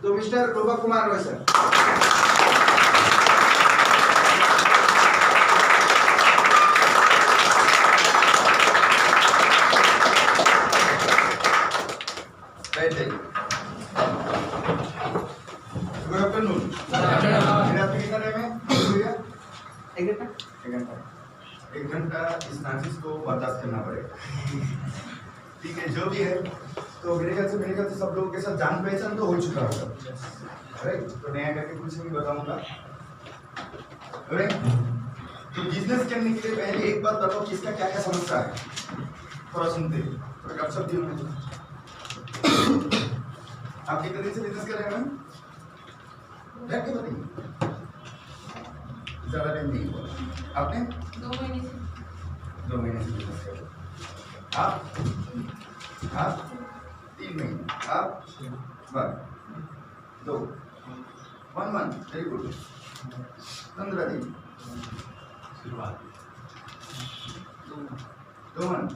तो मिस्टर रूपक Kumar Roy sir. Good afternoon. कितना टाइम है? 1 घंटा इस नाचिस को बर्दाश्त करना पड़ेगा। ठीक है, जो भी है तो मेरे ख्याल से सब लोगों के साथ जान पहचान तो हो चुका होगा, राइट? तो नया करके कुछ नहीं बताऊंगा, राइट? तो बिजनेस करने के लिए पहले एक बात बताओ कि इसका क्या क्या समस्या है, थोड़ा सुनते थोड़ा गपशप दी होंगे। आप कितने दिन से बिजनेस कर रहे हैं? बैठ के बताइए, ज़्यादा टाइम नहीं हुआ आपने? 2 महीने से बिजनेस कर रहे हैं आप? 3 महीने आप? 1 2 1 मंथ, वेरी गुड। 15 दिन शुरुआत, 2 मंथ,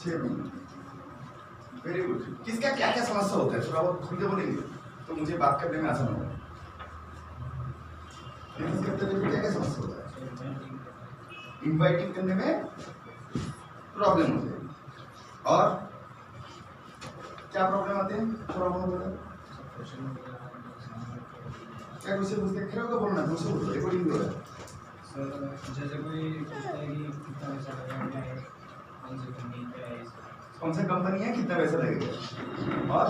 6 महीने, वेरी गुड। किसका क्या क्या समस्या होता है थोड़ा बहुत खुल के बोलेंगे तो मुझे बात करने में आसान होगा। बिजनेस करते हुए क्या क्या समस्या होता है? इनवाइटिंग करने में प्रॉब्लम होते हैं, और क्या प्रॉब्लम आते हैं? थोड़ा बहुत बोलो। क्या कुछ पूछते खड़े होकर बोलना, दूसरे बोलो, रिकॉर्डिंग भी हो रहा है। सर जैसे कोई पूछता है कि कितना पैसा लगेगा है, कौन सा कंपनी है, कितना पैसा लगेगा, और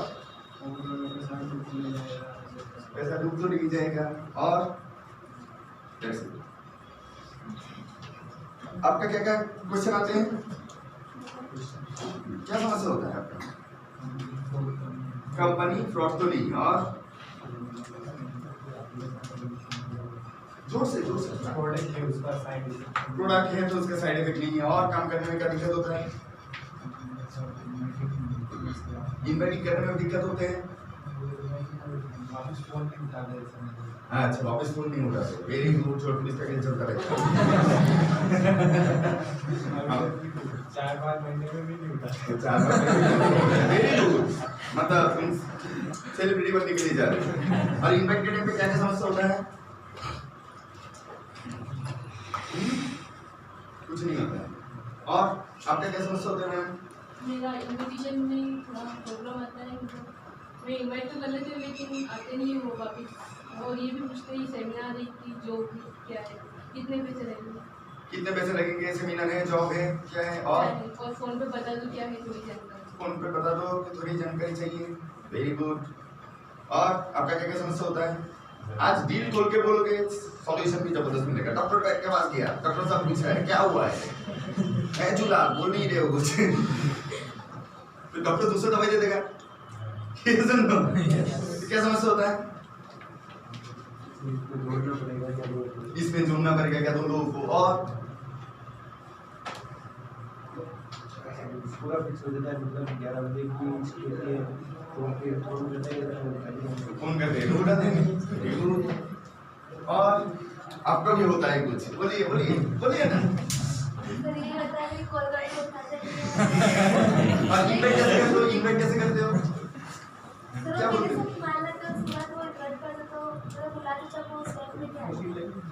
पैसा डूब तो नहीं जाएगा, और आपका क्या क्या क्वेश्चन आते हैं? क्या समस्या होता है आपका? कंपनी फ्रॉड तो नहीं, और जोर से प्रोडक्ट है उसका साइड इफेक्ट, प्रोडक्ट है तो उसका साइड इफेक्ट नहीं है, और काम करने में क्या दिक्कत होता है? इन्वेस्टिंग करने में दिक्कत होते हैं। वापस फोन नहीं उठा दे। अच्छा, वापस फोन नहीं उठाते, वेरी गुड। छोड़ पुलिस का केस चलता रहता है। 4-5 महीने में भी नहीं उठाते। 4-5 महीने, वेरी गुड। मतलब तुम सेलिब्रिटी बनने के लिए जा रहे हो। और इन्वेस्ट के टाइम पे क्या क्या समस्या होता है? कुछ नहीं होता है। और आपका क्या समस्या होता है मैम? मेरा इन्विटेशन में थोड़ा प्रॉब्लम आता है, मैं इनवाइट तो कर लेती हूँ लेकिन आते नहीं वो वापस। और ये भी पूछते हैं सेमिनार है कि जॉब क्या है, कितने पैसे लगेंगे? कितने पैसे लगेंगे? सेमिनार है, जॉब है, क्या है? और फोन पे बता दो क्या है, थोड़ी जानकारी। फोन पे बता दो कि थोड़ी जानकारी चाहिए, वेरी गुड। और आपका क्या क्या समस्या होता है? आज दिल खोल के बोलोगे, सॉल्यूशन भी जबरदस्त मिलेगा। डॉक्टर के पास गया, डॉक्टर साहब पूछा है क्या हुआ है, जुलाब, बोल नहीं रहे हो कुछ। तो डॉक्टर दूसरा दवाई दे देगा। क्या समस्या होता है? इसमें जोड़ना पड़ेगा क्या 2 लोगों को, और पूरा फिक्स हो जाता है, मतलब 11 बजे की फोन करते हैं उठा देंगे। और आपका भी होता है कुछ, बोलिए बोलिए बोलिए ना। और इन्वेस्ट कैसे करते हो? इन्वेस्ट कैसे करते हो? क्या बोलते हो?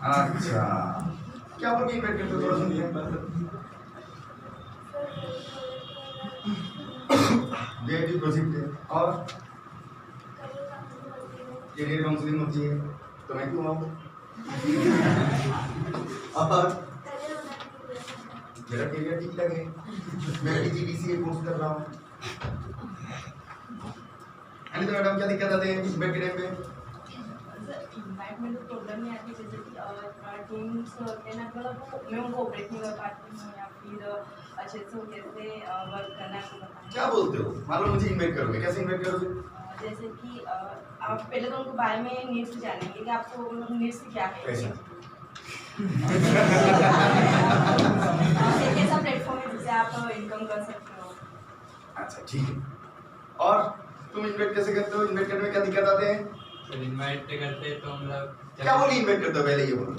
अच्छा, क्या बोल के इन्वेस्ट करते हो? थोड़ा सुनिए। वीआईपी प्रोजेक्ट है, और करियर काउंसलिंग होती है, तो मैं क्यों आऊँ? और मेरा करियर ठीक लगे, मैं पीजीडीसीए कोर्स कर रहा हूँ। तो मैडम क्या दिक्कत आते हैं इस बैठ के टाइम पे? इनवाइट में तो प्रॉब्लम नहीं आती, जैसे कि टीम्स के ना मतलब मैं उनको ऑपरेट नहीं कर पाती हूँ, या फिर अच्छे से कैसे वर्क करना है। क्या बोलते हो? मान लो मुझे इन्वाइट करोगे, कैसे इन्वाइट करोगे? जैसे कि आप पहले तो उनको बारे में नीड्स जानेंगे कि आपको नीड्स क्या है। पैसा। एक ऐसा प्लेटफॉर्म है जिससे आप इनकम कर सकते हो। अच्छा ठीक है। और तुम इन्वाइट कैसे करते हो? इन्वाइट करने में क्या दिक्कत आते हैं? तो इनवाइट करते तो मतलब क्या बोली इन्वाइट करते हो? पहले ये बोलो।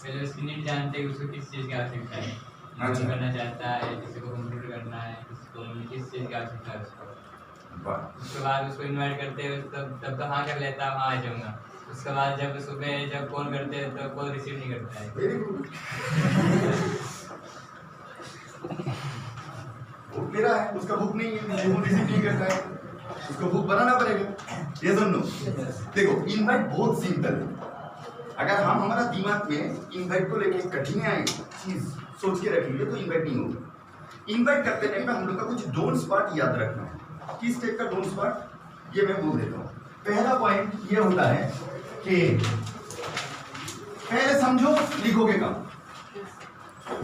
पहले उसकी नीड जानते हैं, उसको किस चीज़ की आवश्यकता है, अच्छा। करना चाहता है, किसी को कंप्यूटर करना है, किसी को किस चीज़ की आवश्यकता है उसको। उसके बाद उसको इनवाइट करते हैं तब तो हाँ कर लेता है, हाँ आ जाऊँगा। उसके बाद जब सुबह जब कॉल करते हैं तो कॉल रिसीव नहीं करता है। Very good. भूख मेरा है, उसका भूख नहीं है, वो रिसीव नहीं करता है, उसको भूख बनाना पड़ेगा। ये सुन लो, देखो इनवाइट बहुत सिंपल है। अगर हम हमारा दिमाग में इनवाइट को लेके कठिनाई चीज सोच के रखेंगे तो इनवाइट नहीं होगा। इनवाइट करते टाइम में हम लोग का कुछ डोंट्स पार्ट याद रखना है। किस टाइप का डोंट्स पार्ट, ये मैं बोल देता हूँ। पहला पॉइंट ये होता है कि पहले समझो लिखोगे कम,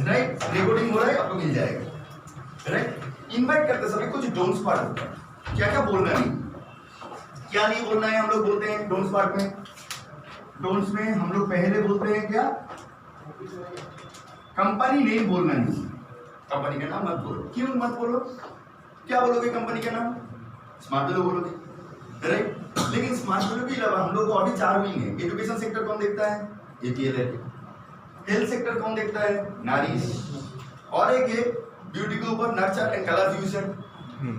राइट? रिकॉर्डिंग हो रहा है, आपको मिल जाएगा, राइट? इनवाइट करते समय कुछ डोंट्स पार्ट होता है। क्या क्या बोलना नहीं, क्या नहीं बोलना है, हम लोग बोलते हैं डोंट्स पार्ट में। डोंट्स में हम लोग पहले बोलते हैं क्या, कंपनी नेम बोलना नहीं, कंपनी का नाम मत बोलो। क्यों मत बोलो? क्या बोलोगे कंपनी का नाम? स्मार्ट वेलो बोलोगे, राइट? लेकिन स्मार्ट वेलो के अलावा हम लोग को अभी 4 विंग है। एजुकेशन सेक्टर कौन देखता है? APLL। हेल्थ सेक्टर कौन देखता है? नारीश। और एक है ब्यूटी के ऊपर nurture and colour fusion.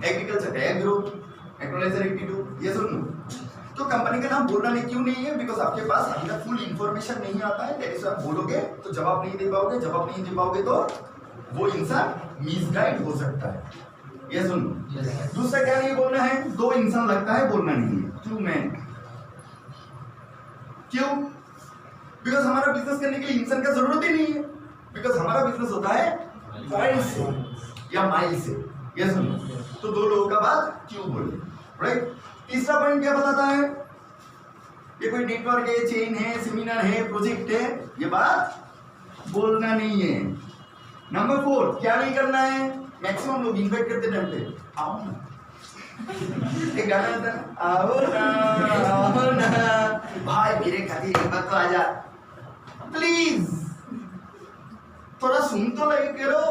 Agriculture agro, एक्रोलाइजर 82। ये सुन लो। तो कंपनी का नाम बोलना नहीं, क्यों नहीं है? बिकॉज आपके पास अभी तक फुल इंफॉर्मेशन नहीं आता है। दैट इज आप बोलोगे तो जवाब नहीं दे पाओगे, जवाब नहीं दे पाओगे तो वो इंसान मिसगाइड हो सकता है। ये सुन लो। दूसरा क्या नहीं बोलना है? 2 इंसान लगता है बोलना नहीं है, 2 मैन। क्यों? बिकॉज हमारा बिजनेस करने के लिए इंसान का जरूरत ही नहीं है, बिकॉज हमारा बिजनेस होता है पॉइंट से या माइल से। ये सुन लो। तो 2 लोगों का बात क्यों बोले, राइट? तीसरा पॉइंट क्या बताता है? ये कोई नेटवर्क है, चेन है, सेमिनार है, प्रोजेक्ट है, ये बात बोलना नहीं है। नंबर 4 क्या नहीं करना है? मैक्सिमम लोग इन्वाइट करते टाइम पे आओ ना, एक गाना होता है, आओ ना भाई मेरे खातिर एक बार तो आजा प्लीज, थोड़ा सुन तो लगे करो।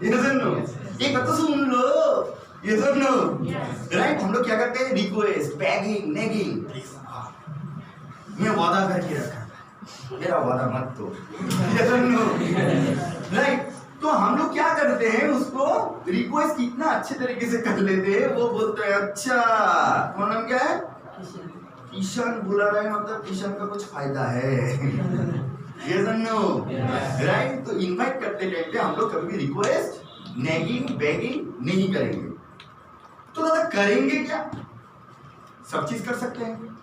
ये सुन लो, एक बात तो सुन लो। ये सुन लो, राइट? हम लोग क्या करते हैं? Request, bagging, nagging. मैं वादा करके रखा, मेरा वादा मत तोड़। ये सुन लो, राइट? तो हम लोग क्या करते हैं? उसको रिक्वेस्ट कितना अच्छे तरीके से कर लेते हैं। वो बोलते हैं अच्छा तुम्हारा नाम क्या है? किशन। बुला रहे हैं मतलब किशन का कुछ फायदा है। ये सुन लो, राइट? तो इनवाइट करते टाइम पे हम लोग कभी भी रिक्वेस्ट, नेगिंग, बेगिंग नहीं करेंगे। तो दादा करेंगे क्या? सब चीज कर सकते हैं।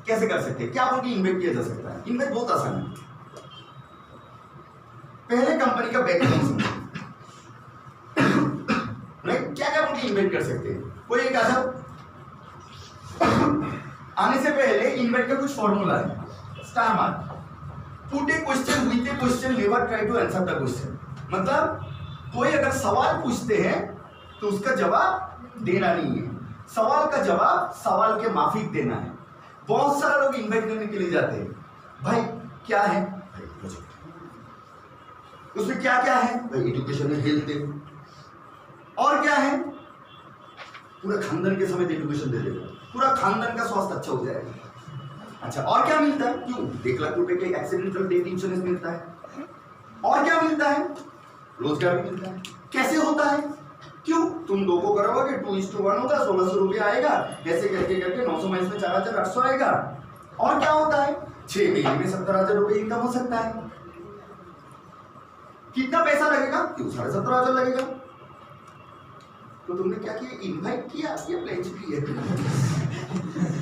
कैसे कर सकते हैं? क्या बोल के इन्वाइट किया जा सकता है? इन्वाइट बहुत आसान है। पहले कंपनी का बैकग्राउंड समझो, राइट? क्या क्या बोल के इन्वाइट कर सकते हैं? कोई एक आधा आने से पहले इन्वाइट का कुछ फॉर्मूला है। Star mark, put a question with a question, never try to answer the question. मतलब कोई अगर सवाल पूछते हैं तो उसका जवाब देना नहीं है, सवाल का जवाब सवाल के माफिक देना है। बहुत सारे लोग इन्वाइट करने के लिए जाते हैं, भाई क्या है? उसमें क्या क्या है? भाई एजुकेशन है, हेल्थ है, और क्या है? पूरा खानदान के समेत एजुकेशन दे देगा, पूरा खानदान का स्वास्थ्य अच्छा हो जाएगा। अच्छा और क्या मिलता है? क्यों? 1 लाख रुपए के एक्सीडेंटल डेथ इंश्योरेंस मिलता है। और क्या मिलता है? रोजगार भी मिलता है। कैसे होता है? क्यों? तुम 2 को करोगे 2:1 होगा, 1600 रुपये आएगा। ऐसे करके करके 900 माइनस में 4800 आएगा। और क्या होता है? 6 महीने में 17,000 रुपये इनकम हो सकता है। कितना पैसा लगेगा? क्यों? 17,500 लगेगा। तो तुमने क्या किया? इनवाइट किया या प्लेज किया?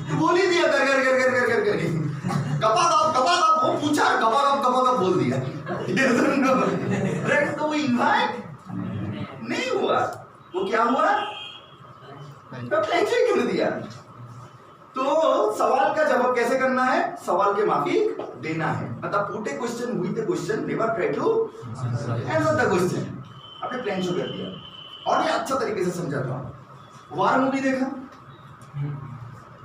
तो बोल ही दिया कर कर कर कर कर कर कर कपाक वो पूछा, कपाक बोल दिया। ये सुनो, राइट? तो वो इनवाइट नहीं हुआ, वो क्या हुआ? प्लेज कर दिया। तो सवाल का जवाब कैसे करना है? सवाल के माफिक देना है। मतलब put a question with a question, never try to answer the question. आपने प्लान शुरू कर दिया। और ये अच्छा तरीके से समझाता हूं। वार मूवी देखा?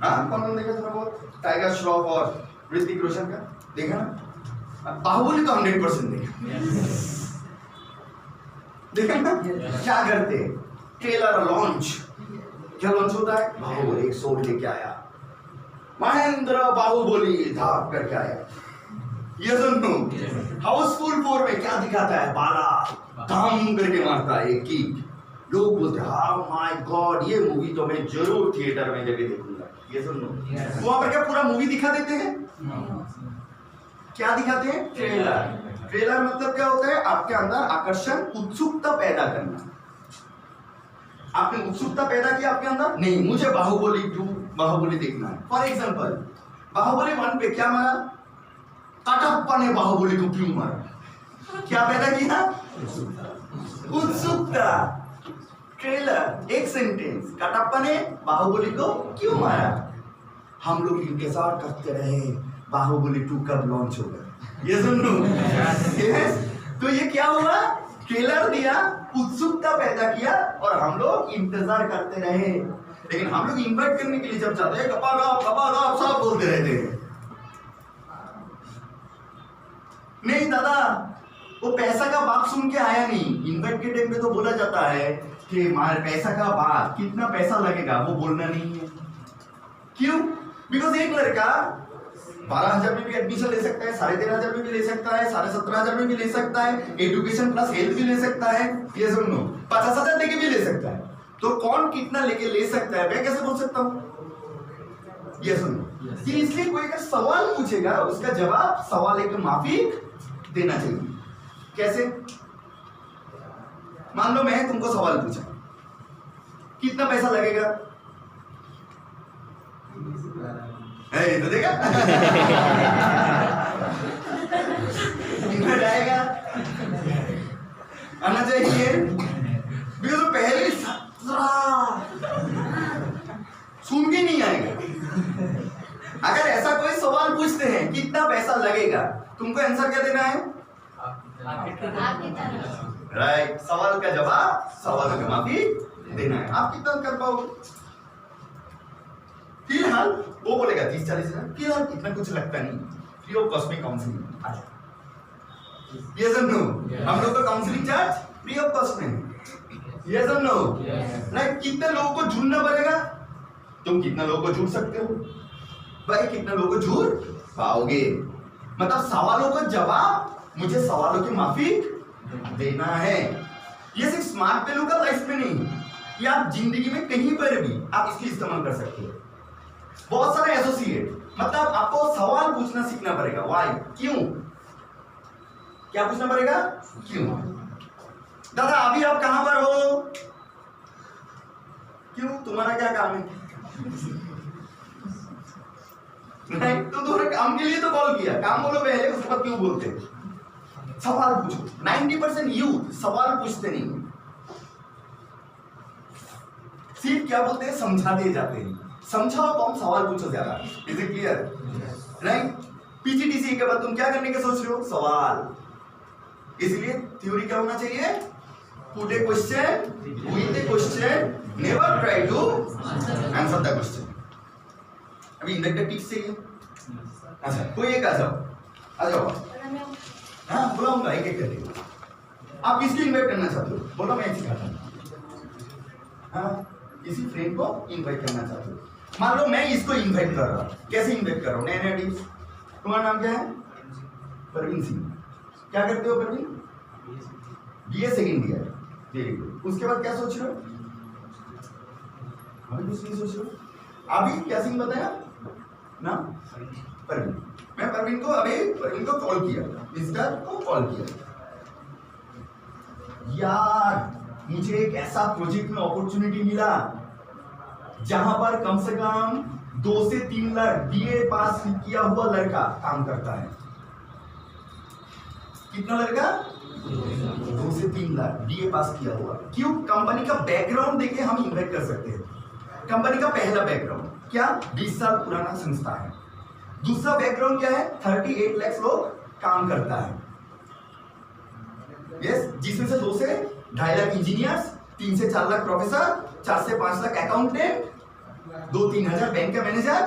हाँ, कौन देखा थोड़ा बहुत? टाइगर श्रॉफ और ऋतिक रोशन का देखा ना? बाहुबली तो 100% देखा ना? क्या करते हैं? ट्रेलर लॉन्च, क्या लॉन्च होता है? बाहुबली एक सोल लेके आया, महेंद्र बाहुबली धाक करके आया। ये सुनो, हाउसफुल 4 में क्या दिखाता है? बाला धाम करके मारता है एक किक। लोग बोलते हैं हाँ माय गॉड ये मूवी तो मैं जरूर थिएटर में जाके देखूंगा। ये सुन लो, वहां पर क्या पूरा मूवी दिखा देते हैं? क्या दिखाते हैं? ट्रेलर। ट्रेलर मतलब क्या होता है? आपके अंदर आकर्षण, उत्सुकता पैदा करना। आपने उत्सुकता पैदा किया आपके अंदर, नहीं मुझे बाहुबली 2 बाहुबली देखना है। फॉर एग्जांपल बाहुबली 1 पे क्या मारा? कटप्पा ने बाहुबली को क्यों मारा? क्या पैदा किया? उत्सुकता। ट्रेलर, एक सेंटेंस, कटप्पा ने बाहुबली को क्यों मारा? हम लोग इंतजार करते रहे बाहुबली 2 कब लॉन्च होगा। ये सुन लो, तो ये क्या हुआ? ट्रेलर दिया, उत्सुकता पैदा किया और हम लोग इंतजार करते रहे। लेकिन हम लोग इन्वाइट करने के लिए जब जाते हैं गपा सब बोलते रहते हैं। नहीं दादा, वो पैसा का बात सुन के आया नहीं। इन्वाइट के टाइम पे तो बोला जाता है कि हमारे पैसा का बात, कितना पैसा लगेगा वो बोलना नहीं है। क्यों? बिकॉज एक लड़का 12,000 में भी एडमिशन ले सकता है, 13,500 में भी ले सकता है, 17,500 में भी ले सकता है, एजुकेशन प्लस हेल्थ भी ले सकता है। ये सुन लो, 50,000 लेके भी ले सकता है। तो कौन कितना लेके ले सकता है मैं कैसे बोल सकता हूँ? ये सुन लो, कि इसलिए कोई अगर सवाल पूछेगा उसका जवाब सवाल एक माफिक देना चाहिए। कैसे? मान लो मैं तुमको सवाल पूछा, कितना पैसा लगेगा? तो देखा इनमें जाएगा आना चाहिए। बिकॉज पहले सुन के नहीं आएगा। अगर ऐसा कोई सवाल पूछते हैं कितना पैसा लगेगा, तुमको आंसर क्या देना है? राइट। सवाल का जवाब सवाल का माफी देना है। आप कितना कर पाओगे? फिलहाल वो बोलेगा 30-40,000, फिलहाल इतना कुछ लगता नहीं, फ्री ऑफ कॉस्ट में काउंसलिंग। यस और नो? हम लोग का counselling charge free of cost में। यस और नो? लाइक कितने लोगों को जुड़ना पड़ेगा? तुम कितना लोगों को जुड़ सकते हो भाई? कितना लोगों को जुड़ पाओगे? मतलब सवालों का जवाब मुझे सवालों की माफी देना है। ये सिर्फ स्मार्ट वैल्यू का लाइफ में नहीं, ये आप जिंदगी में कहीं पर भी आप इसकी इस्तेमाल कर सकते हो। बहुत सारे एसोसिएट, मतलब आपको सवाल पूछना सीखना पड़ेगा। व्हाई? क्यों? क्या पूछना पड़ेगा? क्यों? दादा अभी आप कहां पर हो? क्यों? तुम्हारा क्या काम है? नहीं तो तुम्हारे काम के लिए तो कॉल किया, काम बोलो पहले, उसके बाद क्यों बोलते? सवाल पूछो। 90% यूथ सवाल पूछते नहीं, सिर्फ क्या बोलते हैं? समझाते जाते हैं। समझाओ तो हम सवाल पूछो ज्यादा। Is it clear? Right. PGDC के बाद तुम क्या करने के सोच रहे हो? सवाल। इसलिए थ्योरी क्या होना चाहिए? Put a question with a question, never try to answer the question. अभी इंडक्टिव टिप्स चाहिए? अच्छा कोई एक आ जाओ। हाँ बुलाऊंगा एक एक करके। आप किसको इन्वाइट करना चाहते हो? बोलो, मैं सिखाता हूँ। हाँ किसी फ्रेंड को इन्वाइट करना चाहते हो। मान लो मैं इसको इन्वाइट कर रहा हूँ। कैसे इन्वाइट कर रहा हूँ? नया टिप्स। तुम्हारा नाम क्या है? परवीन सिंह। क्या करते हो Parveen? BA second year. Very good. उसके बाद क्या सोच रहे हो? अभी कुछ नहीं सोच रहे हो? अभी क्या सिंह बताया ना? परवीन। मैं परवीन को कॉल किया, मिस्टर को कॉल किया, यार मुझे एक ऐसा प्रोजेक्ट में अपॉर्चुनिटी मिला जहां पर कम से कम 2 से 3 लाख बीए पास किया हुआ लड़का काम करता है। कितना लड़का? 2 से 3 लाख बीए पास किया हुआ। क्यों? कंपनी का बैकग्राउंड देके हम इन्वाइट कर सकते हैं। कंपनी का पहला बैकग्राउंड क्या? 20 साल पुराना संस्था है। दूसरा बैकग्राउंड क्या है? 38 लाख लोग काम करता है। यस, जिसमें से 2 से 2.5 लाख इंजीनियर्स, 3 से 4 लाख प्रोफेसर, 4 से 5 लाख अकाउंटेंट, 2-3 हजार बैंक का मैनेजर,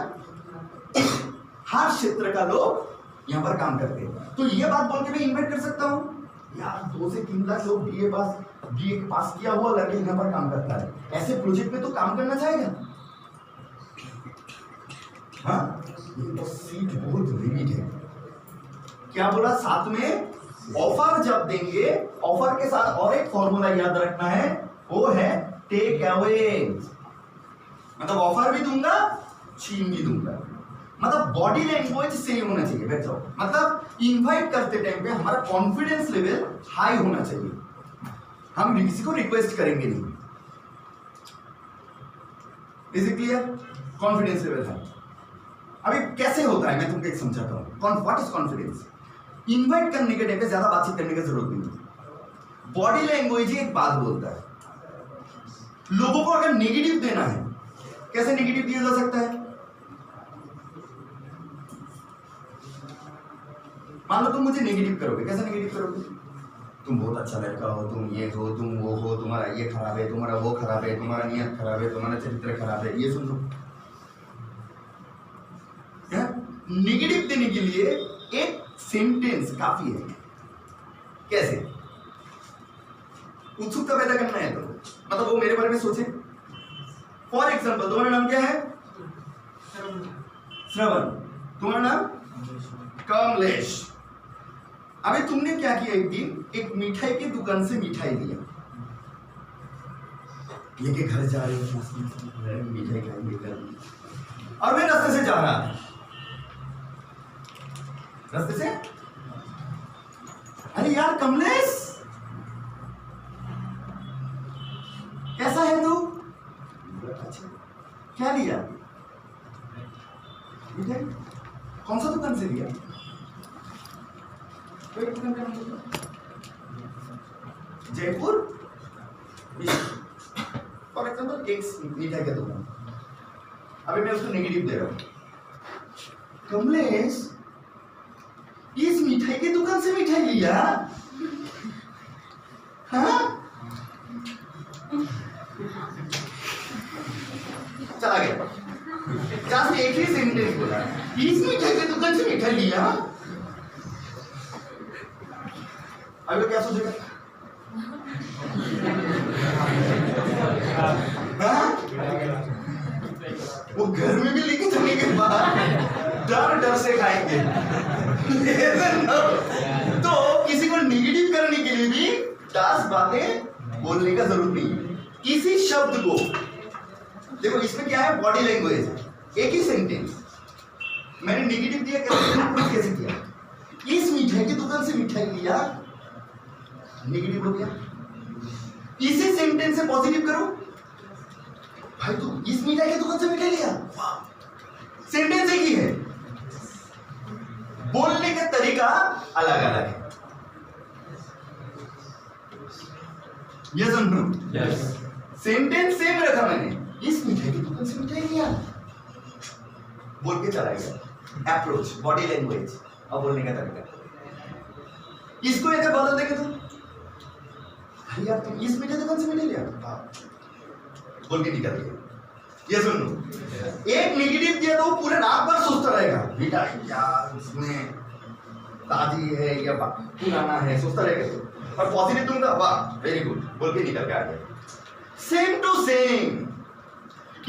हर क्षेत्र का लोग यहाँ पर काम करते हैं। तो ये बात बोल के मैं इन्वाइट कर सकता हूँ, यार 2 से 3 लाख लोग बीए पास किया हुआ लड़के यहाँ पर काम करता है, ऐसे प्रोजेक्ट में तो काम करना चाहेगा। हाँ, ये तो सीट बहुत लिमिट है। क्या बोला? साथ में ऑफर जब देंगे, ऑफर के साथ और एक फॉर्मूला याद रखना है, वो है टेक अवे, मतलब ऑफर भी दूंगा छीन भी दूंगा। मतलब बॉडी लैंग्वेज सेम होना चाहिए बच्चों, मतलब इनवाइट करते टाइम पे हमारा कॉन्फिडेंस लेवल हाई होना चाहिए, हम किसी को रिक्वेस्ट करेंगे नहीं। Is it clear? Confidence level है। अभी कैसे होता है मैं तुमको एक समझाता हूं। What is confidence? इनवाइट करने के टाइम पे ज्यादा बातचीत करने की जरूरत नहीं है, बॉडी लैंग्वेज ही एक बात बोलता है। लोगों को अगर नेगेटिव देना है, कैसे नेगेटिव दिया जा सकता है? मान लो तुम मुझे नेगेटिव करोगे, कैसे नेगेटिव करोगे? तुम बहुत अच्छा लड़का हो, तुम ये हो, तुम वो हो, तुम्हारा ये खराब है, तुम्हारा वो खराब है, तुम्हारा नियत खराब है, तुम्हारा चरित्र खराब है, ये सुन लो। नेगेटिव देने के लिए एक सेंटेंस काफी है। कैसे? उत्सुकता पैदा करना है तो मतलब वो मेरे बारे में सोचे। फॉर एग्जाम्पल तुम्हारा नाम क्या है? श्रवण। तुम्हारा नाम? कमलेश। अभी तुमने क्या किया, एक दिन एक मिठाई की दुकान से मिठाई लिया, लेके घर जा रहे हो, मिठाई खाएंगे घर, और मैं रास्ते से जा रहा था, रास्ते से, अरे यार कमलेश कैसा है तू? अच्छा, क्या लिया? मिठाई। कौन सा दुकान से लिया? जयपुर फॉर एग्जाम्पल एक मिठाई का दुकान। अभी मैं उसको नेगेटिव दे रहा हूं, कमलेश इस मिठाई की दुकान से मिठाई लिया? हाँ? चला गया। जस्ट एक ही सेंटेंस बोला, इस मिठाई की दुकान से मिठाई लिया। अभी क्या सोचेगा? वो घर में भी लेके जाने के बाद डर डर से खाएंगे। तो किसी को नेगेटिव करने के लिए भी 10 बातें बोलने का जरूरत नहीं है। किसी शब्द को देखो, इसमें क्या है? Body language. एक ही सेंटेंस मैंने नेगेटिव दिया, कैसे किया? इस मिठाई की दुकान से मिठाई लिया, नेगेटिव हो गया। इसी सेंटेंस से पॉजिटिव करो, भाई तू इस मिठाई की दुकान से मिठाई लिया, सेंटेंस एक ही है, बोलने का तरीका अलग अलग है। यस और नो? यस। सेंटेंस सेम रखा मैंने, इस मिठाई की दुकान से मिठाई लिया, बोल के चला गया। अप्रोच, बॉडी लैंग्वेज और बोलने का तरीका। इसको एक बदल देंगे तो, अरे यार तुम इस मिठाई दुकान से मिठाई लिया, बोल के निकल गया। ये सुन लो, एक नेगेटिव दिया तो वो पूरे रात भर सोचता रहेगा, मिठाई यार उसमें ताजी है या पुराना है, सोचता रहेगा। और पॉजिटिव दूंगा, वाह वेरी गुड, बोल के निकल के आ गया। सेम टू सेम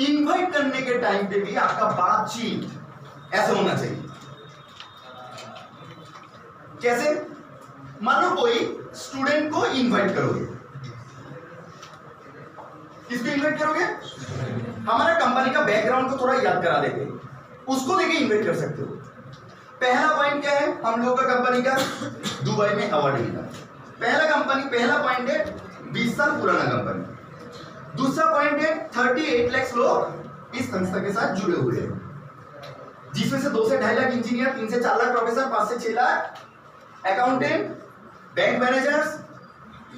इनवाइट करने के टाइम पे भी आपका बातचीत ऐसा होना चाहिए। कैसे? मान लो कोई स्टूडेंट को इनवाइट करोगे, किसको इनवाइट करोगे? हमारा कंपनी का बैकग्राउंड को थोड़ा याद करा देते, उसको लेके इनवाइट कर सकते हो। पहला पॉइंट क्या है? हम लोगों का कंपनी का दुबई में अवार्ड मिला। पहला पॉइंट है 20 साल पुराना कंपनी। दूसरा पॉइंट है 38 लाख लोग इस संस्था के साथ जुड़े हुए हैं, जिसमें से 2 से 2.5 लाख इंजीनियर, 3 से 4 लाख प्रोफेसर, 5 से 6 लाख अकाउंटेंट, बैंक मैनेजर्स,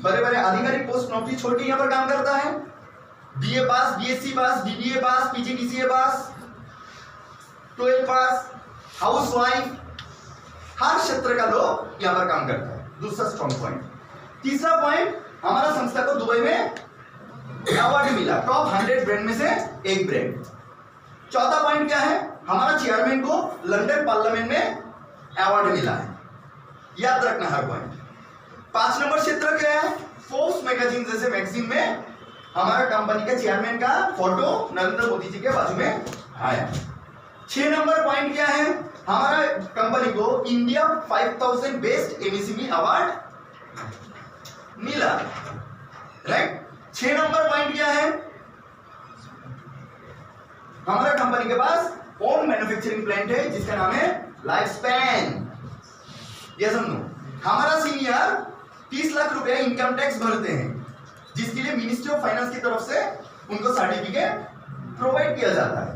बड़े बड़े आधिकारिक पोस्ट नौकरी छोड़ के यहां पर काम करता है। बीए पास, बीएससी पास, बीबीए पास, पीजीडीसीए पास, 12 पास, हाउसवाइफ, हर क्षेत्र का लोग यहां पर काम करता है। दूसरा स्ट्रॉन्ग पॉइंट। तीसरा पॉइंट, हमारा संस्था को दुबई में अवार्ड मिला, टॉप 100 ब्रांड में से एक ब्रांड। चौथा पॉइंट क्या है? हमारा चेयरमैन को लंदन पार्लियामेंट में अवार्ड मिला है। याद रखना हर पॉइंट। 5 नंबर क्षेत्र क्या है? फोर्ब्स मैगजीन जैसे मैगजीन में हमारा कंपनी का चेयरमैन का फोटो नरेंद्र मोदी जी के बाजू में आया। 6 नंबर पॉइंट क्या है? हमारा कंपनी को इंडिया 5000 बेस्ट एमएसएमई अवार्ड मिला, राइट। 6 नंबर पॉइंट क्या है? हमारा कंपनी के पास ओन मैन्युफैक्चरिंग प्लांट है जिसका नाम है लाइफ स्पैन। ये समझो, हमारा सीनियर 30 लाख रुपया इनकम टैक्स भरते हैं जिसके लिए मिनिस्ट्री ऑफ फाइनेंस की तरफ से उनको सर्टिफिकेट प्रोवाइड किया जाता है।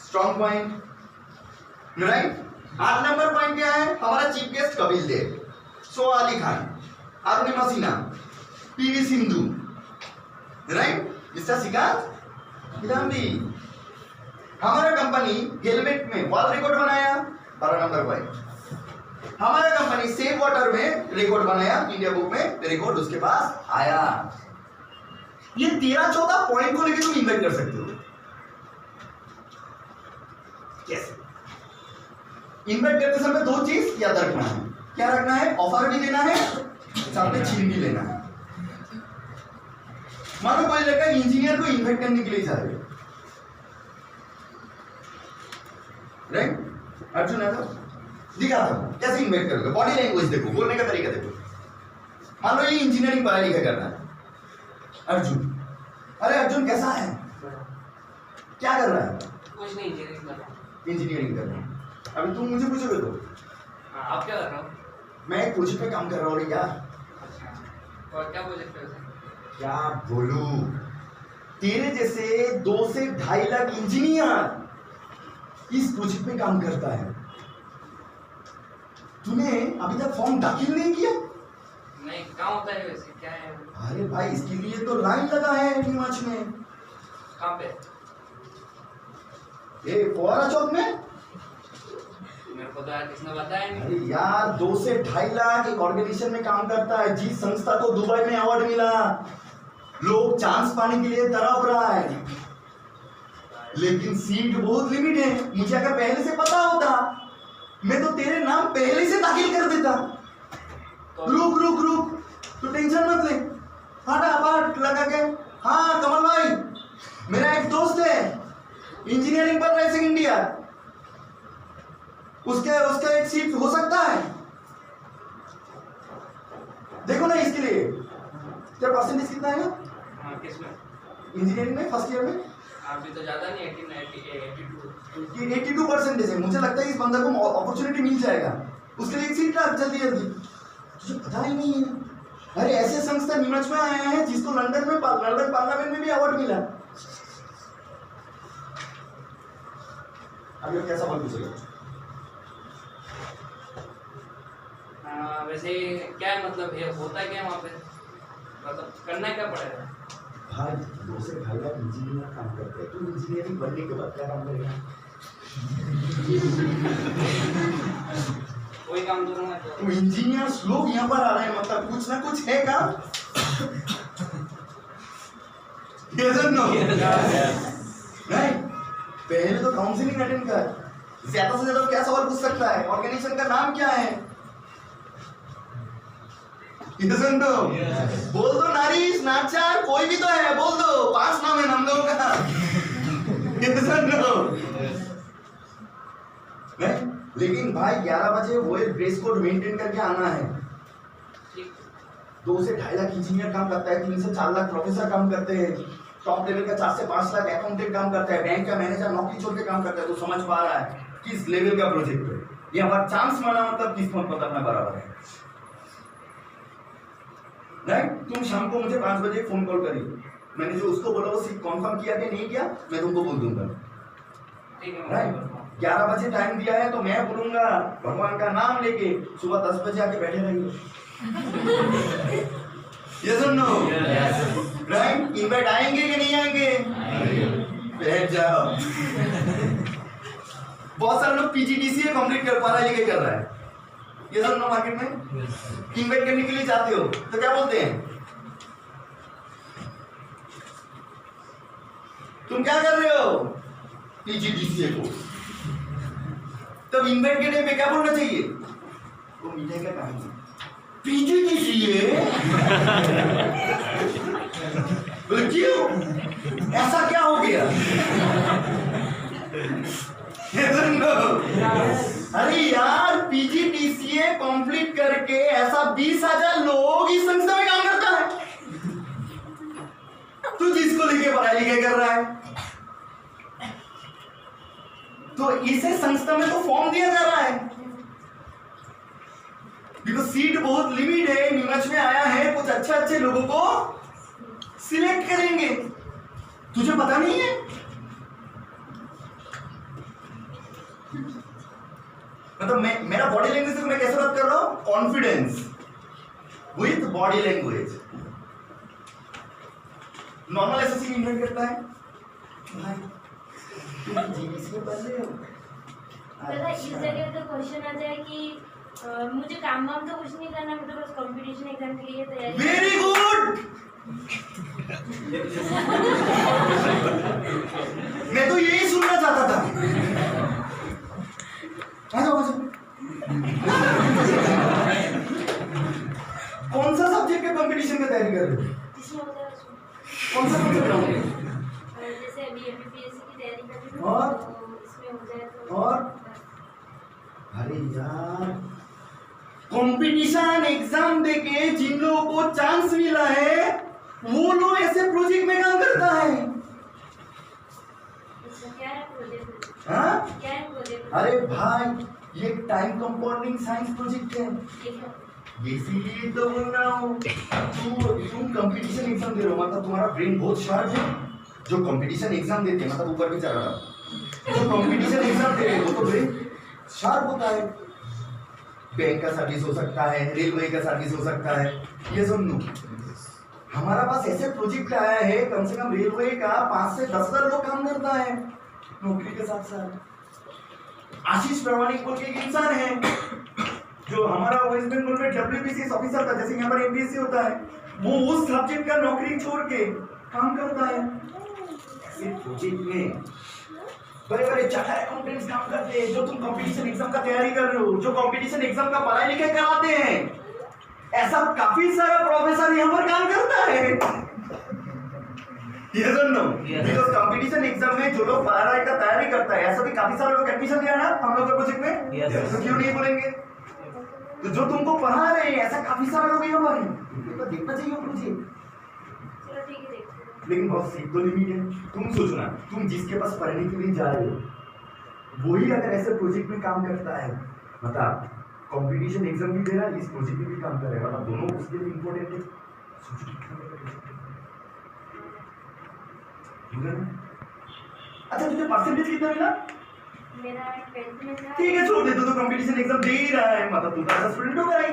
Strong point, right. 8 number point क्या है? हमारा chief guest Kapil Dev, Soha Ali Khan, Arunima Sinha, PV Sindhu, right, mister Srikanth Kidambi. हमारा कंपनी हेलमेट में वर्ल्ड रिकॉर्ड बनाया, 12 नंबर पॉइंट। हमारा कंपनी सेफ वाटर में रिकॉर्ड बनाया, इंडिया बुक में रिकॉर्ड उसके पास आया। ये 13-14 पॉइंट को लेकर तुम इन्वेस्ट कर सकते हो। कैसे इन्वेस्ट करते समय 2 चीज याद रखना है। क्या रखना है? ऑफर भी लेना है, साथ में छीन भी लेना है। मानो कोई लड़का इंजीनियर को इन्वेस्ट करने के लिए जा रहे, राइट। अर्जुन है तो दिखाता हूं कैसे इन्वेस्ट करोगे। बॉडी लैंग्वेज देखो, बोलने का तरीका देखो। मान लो ये इंजीनियरिंग पढ़ाई लिखाई करना है अर्जुन। अरे अर्जुन कैसा है? क्या कर रहा है? कुछ नहीं, इंजीनियरिंग कर रहा हूं। इंजीनियरिंग कर रहा हूं। अभी तुम मुझे पूछोगे तो आप क्या कर रहे हो? मैं एक प्रोजेक्ट पे काम कर रहा हूँ यार। अच्छा, और क्या प्रोजेक्ट है? क्या बोलूं, तेरे जैसे 2 से 2.5 लाख इंजीनियर इस प्रोजेक्ट में काम करता है। तूने अभी तक फॉर्म दाखिल नहीं किया? नहीं, क्या होता है वैसे, क्या है? अरे भाई इसके लिए तो लाइन लगा है नीमच में। कहाँ पे? ये फुवारा चौक में। मेरे को तो यार किसने बताया नहीं। अरे यार 2 से 2.5 लाख एक ऑर्गेनाइजेशन में काम करता है, जिस संस्था को दुबई में अवार्ड मिला। लोग चांस पाने के लिए तड़प रहा है, लेकिन सीट बहुत लिमिट है। मुझे अगर पहले से पता होता मैं तो तेरे नाम पहले से दाखिल कर देता। तो रुक रुक रुक, तो टेंशन मत ले, फटाफट लगा के। हाँ कमल भाई, मेरा एक दोस्त है इंजीनियरिंग पढ़ रहा है सेकंड ईयर, उसका एक सीट हो सकता है। देखो ना इसके लिए तेरा परसेंटेज कितना है ना? हाँ, किसमें? इंजीनियरिंग में फर्स्ट ईयर में अभी तो ज्यादा नहीं, 82 82 परसेंटेज है। मुझे लगता है इस बंदा को अपॉर्चुनिटी मिल जाएगा। उसके लिए एक सीट रख जल्दी जल्दी। तुझे पता ही नहीं है? अरे ऐसे संस्था नीमच में आया है जिसको लंदन पार्लियामेंट में भी अवार्ड मिला। अभी क्या सवाल पूछेगा? वैसे क्या मतलब है, होता क्या है वहाँ पे, मतलब करना क्या पड़ेगा? भाई 2 से 2.5 लाख इंजीनियर काम करते हैं। तू इंजीनियरिंग बनने के बाद क्या काम करेगा? कोई काम तो नहीं। तो इंजीनियर्स लोग यहाँ पर आ रहे हैं, मतलब कुछ ना कुछ है काम। नहीं, पहले तो काउंसलिंग अटेंड कर। ज्यादा से ज्यादा क्या सवाल पूछ सकता है? ऑर्गेनाइजेशन का नाम क्या है? बोल दो नारिश, नाचार, कोई भी तो है, बोल दो। 5 नाम है हम लोगों का। नहीं, लेकिन भाई 11 बजे वो ड्रेस कोड मेंटेन करके आना है। 2 से 2.5 लाख इंजीनियर काम करता है, 3 से 4 लाख प्रोफेसर काम करते हैं, टॉप लेवल का 4 से 5 लाख अकाउंटेंट काम करता है, बैंक का मैनेजर नौकरी छोड़ के काम करता है। तो समझ पा रहा है किस लेवल का प्रोजेक्ट है। यहाँ पर चांस माना मतलब किस्मत पकड़ना बराबर है। राइट, तुम शाम को मुझे 5 बजे फोन कॉल करिए। मैंने जो उसको बोला वो सीट कॉन्फर्म किया कि नहीं किया मैं तुमको बोल दूंगा। राइट, 11 बजे टाइम दिया है तो मैं बोलूंगा भगवान का नाम लेके सुबह 10 बजे आके बैठे रहिए। ये सुन लो, राइट। इन्वाइट आएंगे कि नहीं आएंगे? बैठ जाओ। बहुत सारे लोग पीजीडीसीए कंप्लीट कर पढ़ाई लिखाई कर रहा है। ये सुन लो, मार्केट में इन्वाइट करने के लिए जाते हो तो क्या बोलते हैं? तुम क्या कर रहे हो? पीजीडीसीए को। तब इन्वाइट के टाइम पे क्या बोलना चाहिए? वो मिठाई का काम है। पीजीडीसीए? बोले क्यों? ऐसा क्या हो गया? अरे यार पीजीडीसीए कंप्लीट करके ऐसा 20,000 लोग इस संस्था में काम करता है। तू जिसको लेके पढ़ाई लिखाई कर रहा है, तो इसे संस्था में तो फॉर्म दिया जा रहा है, बिकॉज सीट बहुत लिमिट है। नीमच में आया है, कुछ अच्छे लोगों को सिलेक्ट करेंगे, तुझे पता नहीं है? मतलब मेरा बॉडी लैंग्वेज से मैं कैसे बात कर रहा हूं? Confidence with body language. Normal SSC invite करता है, भाई तुम जीबीसी में पढ़ रहे हो? दादा इस जगह तो क्वेश्चन आ जाए कि मुझे काम वाम तो कुछ नहीं करना, मतलब बस कंपटीशन एग्जाम के लिए तैयारी। Very good. मैं तो यही सुनना चाहता था। आ जाओ। कौन सा सब्जेक्ट के कंपटीशन की तैयारी कर रहे हो? कौन सा सब्जेक्ट रहोगे? जैसे अभी एमपीएससी की तैयारी कर रही हूँ, और तो इसमें हो जाए तो। और अरे यार, कंपटीशन एग्जाम देके जिन लोगों को चांस मिला है वो लोग ऐसे प्रोजेक्ट में काम करता है। क्या है प्रोजेक्ट? हाँ? क्या है प्रोजेक्ट? अरे भाई, ये टाइम कंपाउंडिंग साइंस प्रोजेक्ट है, इसीलिए तो बोल रहा हूँ। तुम कंपटीशन एग्जाम दे रहे हो, मतलब तुम्हारा ब्रेन बहुत शार्प है। जो कंपटीशन एग्जाम देते हैं, मतलब ऊपर भी चल रहा है, जो कंपटीशन एग्जाम दे रहे हैं वो तो ब्रेन शार्प होता है। बैंक का सर्विस हो सकता है, रेलवे का सर्विस हो सकता है, ये सुन लो। हमारा पास ऐसे प्रोजेक्ट आया है, कम से कम रेलवे का 5 से 10 हजार लोग काम करता है नौकरी के साथ साथ। आशीष प्रामाणिक बोल के एक इंसान है जो हमारा वेस्ट बंगाल में डब्ल्यूबीसीएस ऑफिसर था, जैसे यहाँ पर एमपीएससी होता है, वो उस सब्जेक्ट का नौकरी छोड़ के काम करता है। ऐसे प्रोजेक्ट में बड़े बड़े चार्टर्ड अकाउंटेंट्स काम करते हैं, जो तुम कंपटीशन एग्जाम का तैयारी कर रहे हो, जो कंपटीशन एग्जाम का पढ़ाई लिखाई कराते हैं। ऐसा काफी सारा प्रोफेसर यहाँ पर काम करता है। Yes or no? Because competition exam में जो लोग पढ़ाई का तैयारी करता है, ऐसा भी काफी सारे लोग एडमिशन लिया ना हम लोग के प्रोजेक्ट में। Yes. तो क्यों नहीं बोलेंगे? तो जो तुमको पढ़ा रहे हैं, ऐसा काफी सारे लोग यहाँ पर हैं, तो देखना चाहिए मुझे। चलो ठीक है, देखते हैं। लेकिन बहुत सीट तो लिमिट है। तुम सोचो ना, तुम जिसके पास पढ़ने के लिए जा रहे हो, वही अगर ऐसे प्रोजेक्ट में काम करता है, मतलब कंपटीशन एग्जाम भी दे रहा है, इस प्रोजेक्ट में भी काम कर रहा है, मतलब दोनों उसके लिए इंपॉर्टेंट है। सोचो कितना बड़ा प्रोजेक्ट है। अच्छा, तुझे परसेंटेज कितना मिला? मेरा 12th में था। ठीक है, छोड़ दे, तो कंपटीशन एग्जाम दे ही रहा है, मतलब तू तो ऐसा स्टूडेंट होगा ही।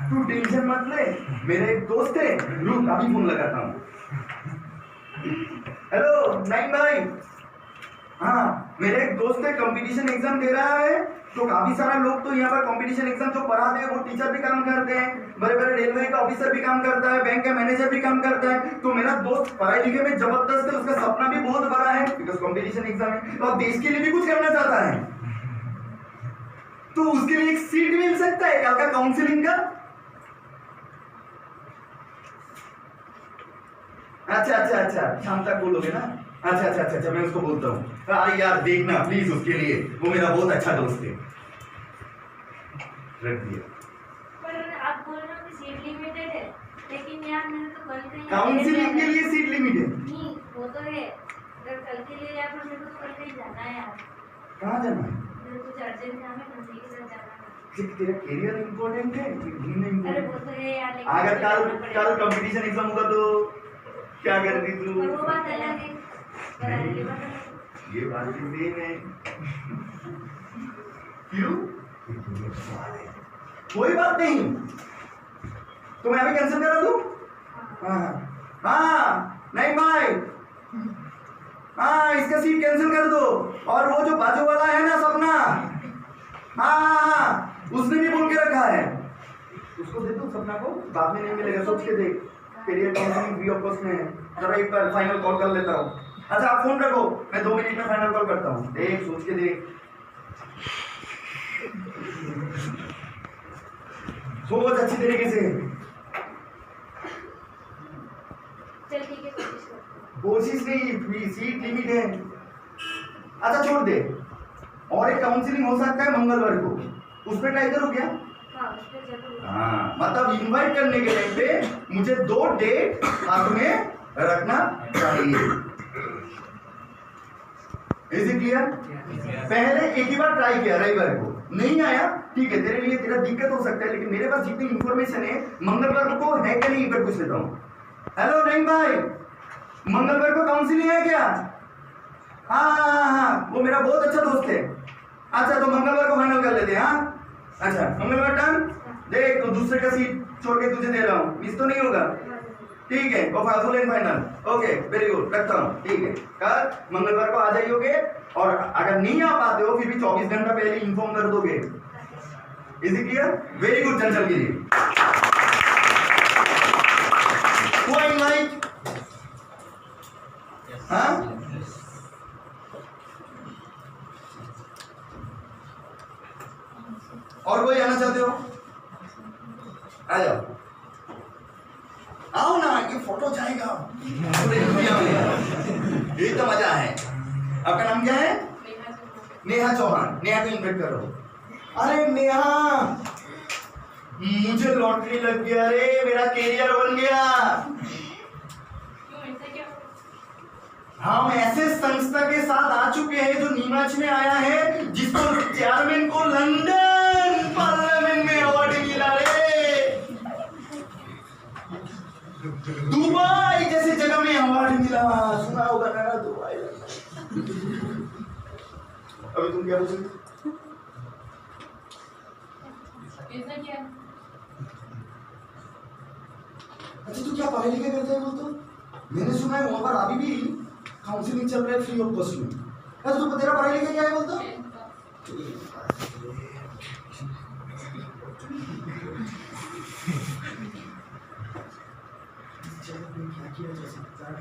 तू टेंशन मत ले, मेरे एक दोस्त है, रुक अभी फोन लगाता हूँ। हेलो नाइम भाई, हाँ मेरे एक दोस्त है, कंपटीशन एग्जाम दे रहा है, तो काफी सारा लोग तो यहाँ पर कंपटीशन एग्जाम जो पढ़ाते हैं वो टीचर भी काम करते हैं, बड़े बड़े रेलवे का ऑफिसर भी काम करता है, बैंक का मैनेजर भी काम करता है। तो मेरा दोस्त पढ़ाई लिखे में जबरदस्त है, उसका सपना भी बहुत बड़ा है, बिकॉज कंपटीशन एग्जाम है और देश के लिए भी कुछ करना चाहता है। तो उसके लिए एक सीट मिल सकता है कल का काउंसिलिंग का। अच्छा, शाम तक बोलोगे ना? अच्छा, मैं उसको बोलता हूँ। अरे यार देखना प्लीज उसके लिए, वो मेरा बहुत अच्छा दोस्त है। रख दिया। पर आप बोल रहे हो कि सीट लिमिटेड है, लेकिन यार मैंने तो कल कहीं काउंसिलिंग के लिए सीट लिमिट है? नहीं, वो तो है, अगर कल के लिए यार मेरे को तो कल कहीं जाना है यार। कहाँ जाना है? मेरे को अर्जेंट काम है, बंदी के साथ जाना है। तेरा करियर इम्पोर्टेंट है कि घूमना अरे वो इम्पोर्टेंट? तो है यार, लेकिन अगर जाना पड़ेगा। कल कंपटीशन एग्जाम होगा तो क्या करती तू? पर वो बात अलग है, कराने की बात अलग है। ये बात भी सेम है। क्यों? कोई बात नहीं, तो मैं अभी कैंसिल करा दूं? हाँ नहीं भाई, हाँ इसका सीट कैंसिल कर दो। और वो जो बाजू वाला है ना सपना, हाँ उसने भी बोल के रखा है, उसको दे दो सपना को, बाद में नहीं मिलेगा, सोच के देख। Career counselling free of cost में है, जरा एक बार फाइनल कॉल कर लेता हूँ। अच्छा आप फोन रखो, मैं 2 मिनट में फाइनल कॉल करता हूँ। देख, सोच के देख, सोच अच्छी तरीके से। चल ठीक है, कोशिश करते हैं। कोशिश नहीं, सीट लिमिट है। अच्छा छोड़ दे, और एक काउंसलिंग हो सकता है मंगलवार को, उस पर ट्राई करो क्या? हाँ उस पे जरूर। हाँ, मतलब इनवाइट करने के टाइम पे मुझे 2 डेट हाथ में रखना चाहिए। Is it clear? पहले एक ही बार ट्राई किया रविवार को, नहीं आया, ठीक है, तेरे लिए तेरा दिक्कत हो सकता है, लेकिन मेरे पास जितनी इंफॉर्मेशन है मंगलवार को है क्या नहीं, एक बार पूछ लेता हूँ। हेलो नहीं भाई, मंगलवार को काउंसिलिंग है क्या? हाँ, वो मेरा बहुत अच्छा दोस्त है। अच्छा तो मंगलवार को फाइनल कर लेते हैं। हाँ अच्छा, मंगलवार डन। देख तो दूसरे का सीट छोड़ के तुझे दे रहा हूँ, मिस तो नहीं होगा? ठीक है, वो full and final. Okay very good, रखता हूँ। ठीक है, कल मंगलवार को आ जाइयोगे, और अगर नहीं आ पाते हो फिर भी 24 घंटा पहले इन्फॉर्म कर दोगे। Is it clear? Very good, चंचल गिरी। हुआ इनवाइट? हाँ और कोई आना चाहते हो? आ जाओ, आओ ना, ये फोटो जाएगा पूरे दुनिया में, ये तो मजा है। आपका नाम क्या है? नेहा चौहान। नेहा को इन्वाइट करो। अरे नेहा, मुझे लॉटरी लग गया रे, मेरा कैरियर बन गया। हम ऐसे संस्था के साथ आ चुके हैं जो नीमच में आया है, जिसको चेयरमैन को लंदन पार्लियामेंट में अवार्ड मिला रे। दुबई जैसे जगह में अवार्ड मिला, सुना होगा ना दुबई। अभी तुम क्या पूछोगे? ऐसा क्या? अच्छा तू क्या पढ़ाई लिखाई करता है बोल तो? मैंने सुना है वहां पर अभी भी काउंसलिंग चल रहा है फ्री ऑफ कॉस्ट में। अच्छा तू तेरा पढ़ाई लिखाई क्या है बोल तो? क्या किया जा सकता है?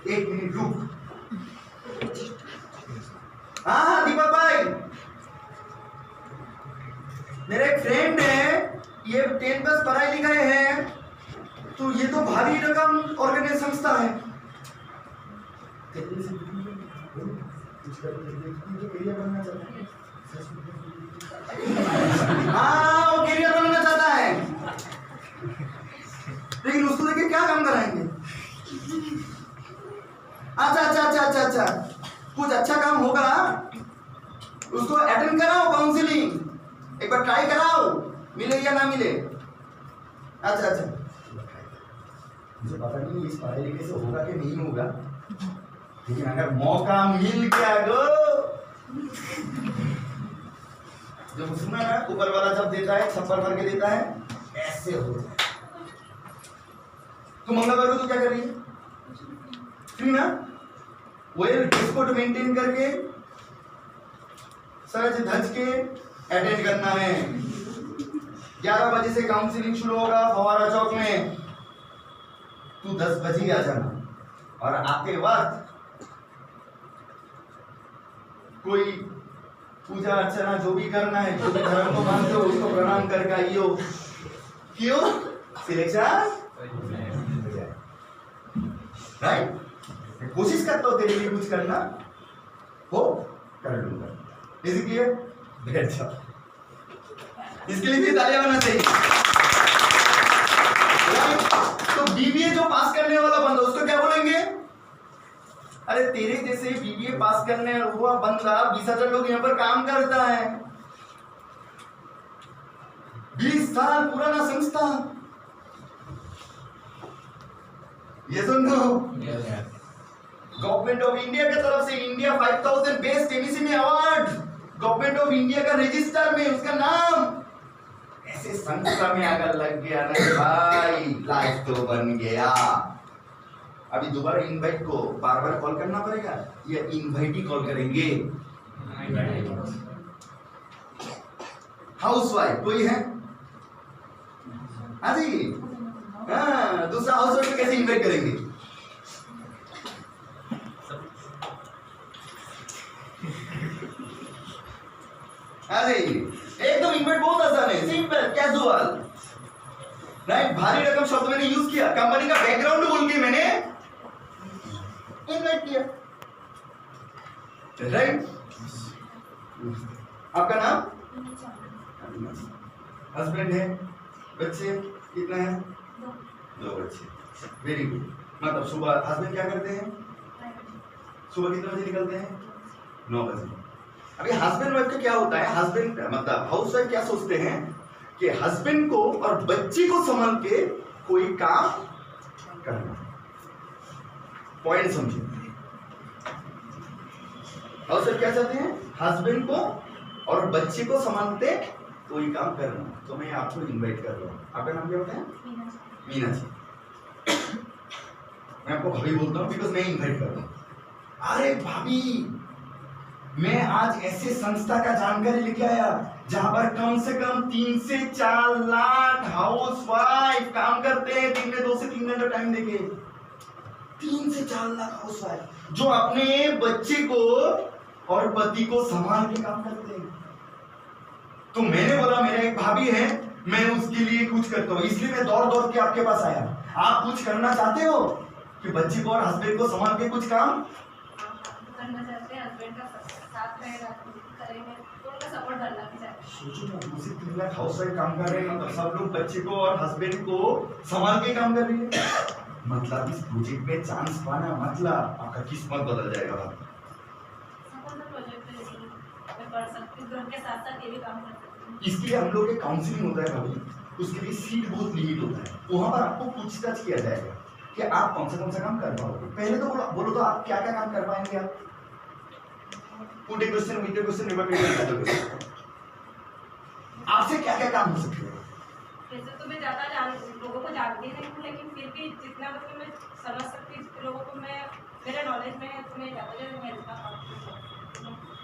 एक मिनट रुक। हाँ दीपक भाई, मेरा एक फ्रेंड है, ये 10 प्लस पढ़ाई लिखाई है, तो ये तो भारी रकम ऑर्गेनाइज संस्था है। हाँ वो कैरियर बनना चाहता है, लेकिन उसको लेके क्या काम कराएंगे? अच्छा, कुछ अच्छा काम होगा, उसको अटेंड कराओ काउंसलिंग, एक बार ट्राई कराओ, मिले या ना मिले। अच्छा मुझे पता नहीं इस पढ़ाई लिखे से होगा कि नहीं होगा, लेकिन अगर मौका मिल गया गो, जब सुना ना ऊपर वाला जब देता है छप्पर भर के देता है, ऐसे होता है। तो मंगलवार को तो क्या कर रही है? फ्री ना? वेल डिस्कोट मेंटेन करके सज धज के अटेंड करना है। 11 बजे से काउंसलिंग शुरू होगा फवारा चौक में, तू 10 बजे आ जाना, और आते वक्त कोई पूजा अर्चना जो भी करना है, जो भी धर्म को मानते हो उसको प्रणाम करके आइयो। क्यों? Selection right? कोशिश करता हूं तेरे लिए कुछ करना हो, कर लूंगा। इसलिए बैठ जाओ, इसके लिए भी तालियां होना चाहिए। तो बीबीए जो पास करने वाला बंदा, उसको क्या बोलेंगे? अरे तेरे जैसे बीबीए पास करने हुआ बंदा 20,000 लोग यहाँ पर काम करता है, 20 साल पुराना संस्था। ये सुन लो, गवर्नमेंट ऑफ इंडिया की तरफ से इंडिया 5000 बेस्ट एमईसी में अवार्ड, गवर्नमेंट ऑफ इंडिया का रजिस्टर में उसका नाम, ऐसे संस्था में अगर लग गया ना भाई, लाइफ तो बन गया। अभी दोबारा इनवाइट को बार बार कॉल करना पड़ेगा या इनवाइट ही कॉल करेंगे? हाउसवाइफ कोई है? हाँ जी, हाँ, दूसरा हाउसवाइफ को कैसे इनवाइट करेंगे? अरे एकदम इन्वाइट बहुत आसान है, सिंपल कैजुअल राइट। भारी रकम शब्द मैंने यूज किया, कंपनी का बैकग्राउंड बोल के मैंने इन्वाइट किया, राइट। आपका नाम? हस्बैंड है, बच्चे कितना है? 2 बच्चे। Very good. मतलब सुबह हस्बैंड क्या करते हैं? सुबह कितने बजे निकलते हैं? 9 बजे। अभी हस्बैंड वाइफ का क्या होता है? हस्बैंड मतलब हाउस वाइफ क्या सोचते हैं कि हस्बैंड को और बच्ची को संभाल के कोई काम करना। पॉइंट समझिए। हाउस वाइफ क्या चाहते हैं? हस्बैंड को और बच्चे को संभालते कोई काम करना। तो मैं आपको इनवाइट कर रहा हूँ। आपका नाम क्या होता है? मीना जी। मैं आपको भाभी बोलता हूँ बिकॉज मैं इनवाइट कर रहा हूँ। अरे भाभी, मैं आज ऐसे संस्था का जानकारी लेके आया जहां पर कम से कम 3 से 4 लाख हाउस वाइफ काम करते हैं दिन में 2 से 3 घंटा टाइम देके। 3 से 4 लाख हाउस वाइफ जो अपने बच्चे को और पति को संभाल के काम करते हैं। तो मैंने बोला मेरा एक भाभी है, मैं उसके लिए कुछ करता हूँ, इसलिए मैं दौड़ दौड़ के आपके पास आया। आप कुछ करना चाहते हो कि बच्चे को और हस्बैंड को संभाल के कुछ काम करना चाहते हैं? हस्बैंड का साथ रहेगा, करेंगे तो उनका सपोर्ट करना भी चाहिए। सोचो ना, 2 से 3 लाख हाउस वाइफ काम कर रहे हैं, मतलब सब लोग बच्चे को और हस्बैंड को संभाल के काम कर रही है। मतलब इस प्रोजेक्ट में चांस पाना मतलब आपका किस्मत बदल जाएगा। प्रोजेक्ट मैं कर सकती हूँ, घर के साथ साथ ये भी काम कर सकती हूँ। इसके लिए हम लोग एक काउंसलिंग होता है भाभी, उसके लिए सीट बहुत लिमिट होता है। वहां पर आपको पूछताछ किया जाएगा कि आप कौन सा काम कर पाओगे। पहले तो बोलो तो आप क्या क्या काम कर पाएंगे आप? Put a question with a question never make a question. आपसे क्या क्या काम हो सकते हैं? वैसे तो मैं ज़्यादा लोगों को जानती नहीं हूँ, लेकिन फिर भी जितना मतलब मैं समझ सकती हूँ लोगों को, मैं मेरे नॉलेज में है तो मैं ज़्यादा हेल्थ का काम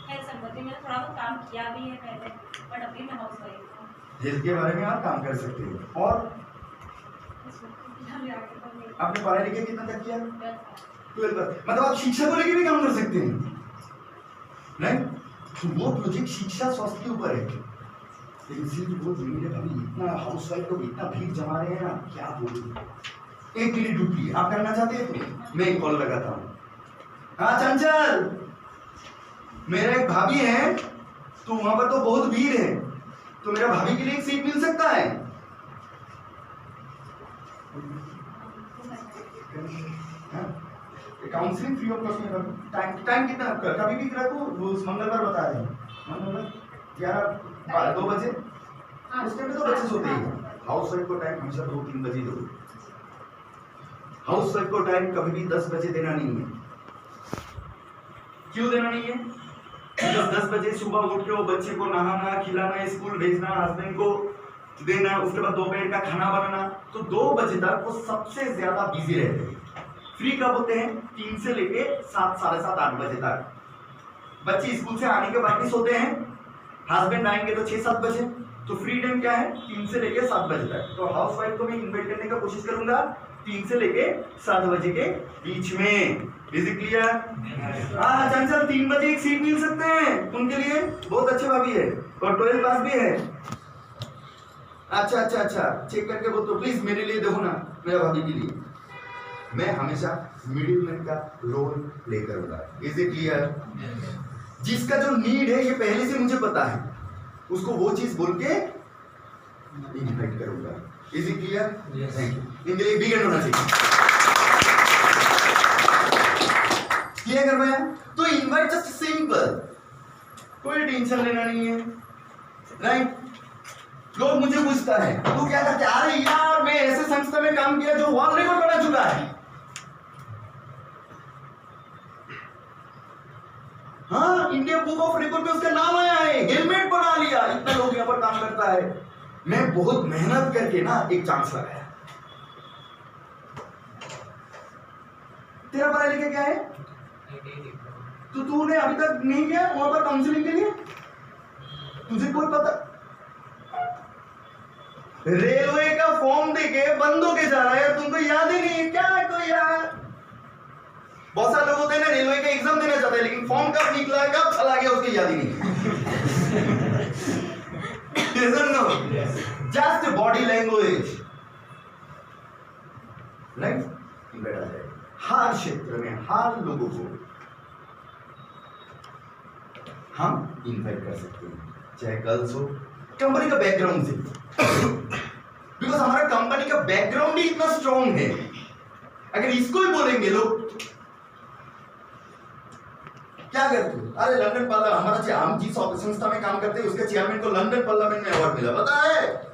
हेल्थ संबंधी मैंने थोड़ा बहुत काम किया भी है पहले, बट अभी मैं हाउस वाइफ हूँ। हेल्थ के बारे में आप काम कर सकते हैं। और आपने पढ़ाई लिखाई कितना तक किया? 12 मतलब आप शिक्षा को लेकर भी काम कर सकते हैं, नहीं? तो वो प्रोजेक्ट शिक्षा स्वास्थ्य के ऊपर है, लेकिन सिर्फ वो जमीन है भाभी। इतना हाउस वाइफ लोग इतना भीड़ जमा रहे हैं ना, क्या बोलूं। 1 मिनट रुकिए, आप करना चाहते हैं तो मैं एक कॉल लगाता हूँ। हाँ चंचल, मेरा एक भाभी है, तो वहां पर तो बहुत भीड़ है, तो मेरा भाभी के लिए एक सीट मिल सकता है? काउंसलिंग फ्री ऑफ कॉस्ट में करूँ। टाइम कितना आपका? कभी भी रखो, रोज मंगलवार बता रहे हैं, मंगलवार 2 बजे। उस टाइम में तो बच्चे सोते ही। हाउस वाइफ को टाइम हमेशा 2-3 बजे दो। हाउस वाइफ को टाइम कभी भी 10 बजे देना नहीं है। क्यों देना नहीं है? 10 बजे सुबह उठ के वो बच्चे को नहाना, खिलाना, स्कूल भेजना, हस्बैंड को देना, उसके बाद दोपहर का खाना बनाना, तो 2 बजे तक वो सबसे ज्यादा बिजी रहते हैं। फ्री कब होते हैं? 3 से लेके 7, साढ़े 7, 8 बजे तक। बच्चे स्कूल से आने के बाद भी सोते हैं, हस्बैंड आएंगे तो 6-7 बजे। तो फ्री टाइम क्या है? 3 से लेके 7 बजे तक। तो हाउस वाइफ को मैं इन्वाइट करने का कोशिश करूंगा 3 से लेके 7 बजे के बीच में। Is it clear? हाँ चंचल, 3 बजे एक सीट मिल सकते हैं उनके लिए। बहुत अच्छे भाभी है और 12 पास भी है। अच्छा, चेक करके बोल तो प्लीज मेरे लिए देखो ना, मेरा भाभी के लिए। मैं हमेशा मिडिलमैन का रोल प्ले करूंगा। Is it clear? जिसका जो नीड है ये पहले से मुझे पता है, उसको वो चीज बोल के इन्वाइट करूंगा। Is it clear? Thank you. इनके लिए बिग हैंड होना चाहिए। क्लियर कर भैया? तो इन्वाइट जस्ट सिंपल, कोई टेंशन लेना नहीं है, राइट? लोग मुझे पूछता है तू क्या करते? अरे यार, मैं ऐसे संस्था में काम किया जो वर्ल्ड रिकॉर्ड बना चुका है। हाँ, इंडिया बुक ऑफ रिकॉर्ड में उसका नाम आया है, हेलमेट बना लिया। इतना लोग यहाँ पर काम करता है। मैं बहुत मेहनत करके ना एक चांस लगाया। तेरा पढ़ाई लिखा क्या है? तो तूने अभी तक नहीं किया वहां पर काउंसलिंग के लिए? तुझे कोई पता? रेलवे का फॉर्म देके बंद होके जा रहा है, तुमको याद ही नहीं है क्या? कोई यार, बहुत सारे लोग होते हैं ना, रेलवे का एग्जाम देना चाहते हैं, लेकिन फॉर्म कब निकला कब चला गया उसकी याद ही नहीं। Just body language, right? हर क्षेत्र में हर लोगों को हम इन्वाइट कर सकते हैं। चाहे गर्ल्स हो, कंपनी का बैकग्राउंड से, बिकॉज हमारा कंपनी का बैकग्राउंड ही इतना स्ट्रॉन्ग है। अगर इसको ही बोलेंगे लोग क्या करते हो, अरे लंदन पार्लियामेंट, हम जिस संस्था में काम करते हैं उसके चेयरमैन को लंदन पार्लियामेंट में अवार्ड मिला, पता है?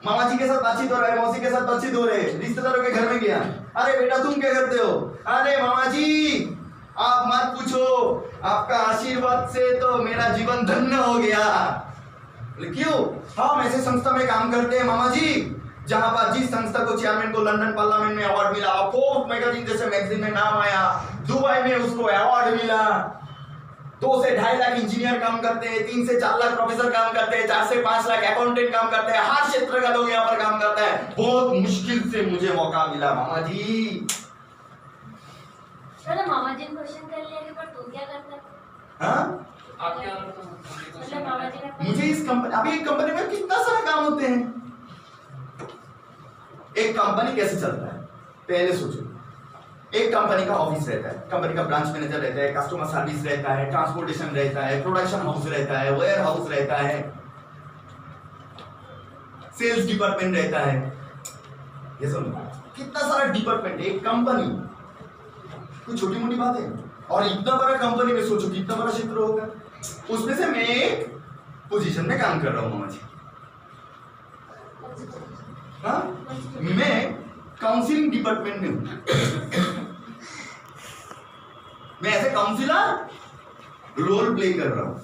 मामा जी के साथ बातचीत हो रहा है, मौसी के साथ बातचीत हो रहे हैं, रिश्तेदारों के घर में गया, अरे बेटा तुम क्या करते हो, अरे मामा जी आप मत पूछो, आपका आशीर्वाद से तो मेरा जीवन धन्य हो गया। क्यों? हम ऐसे संस्था में काम करते हैं मामा जी जहां पर जिस संस्था को चेयरमैन को लंदन पार्लियामेंट में अवार्ड मिला, फोर्ब्स मैगजीन जैसे मैगजीन में नाम आया, दुबई में उसको अवार्ड मिला। 2 से 2.5 लाख इंजीनियर काम करते हैं, 3 से 4 लाख प्रोफेसर काम करते हैं, 4 से 5 लाख अकाउंटेंट काम करते हैं, हर क्षेत्र का लोग यहाँ पर काम करता है। बहुत मुश्किल से मुझे मौका मिला मामा जी। चलो मामा जी ने क्वेश्चन कर लिया कि पर तू क्या करता है? हाँ? आप क्या मतलब मामा जी ने मुझे इस कंपनी, अभी एक कंपनी में कितना सारा काम होते हैं। एक कंपनी कैसे चलता है पहले सोचो। एक कंपनी का ऑफिस रहता है, कंपनी का ब्रांच मैनेजर रहता है, कस्टमर सर्विस रहता है, ट्रांसपोर्टेशन रहता है, प्रोडक्शन हाउस रहता है, वेयर हाउस रहता है, सेल्स डिपार्टमेंट रहता है। ये सब कितना सारा डिपार्टमेंट है एक कंपनी, कोई छोटी मोटी बात है? और इतना बड़ा कंपनी में सोचो कितना बड़ा क्षेत्र होगा। उसमें से मैं एक पोजीशन में काम कर रहा हूँ मामा जी। हाँ? मैं काउंसिलिंग डिपार्टमेंट में हूं। मैं ऐसे काउंसिलर रोल प्ले कर रहा हूं।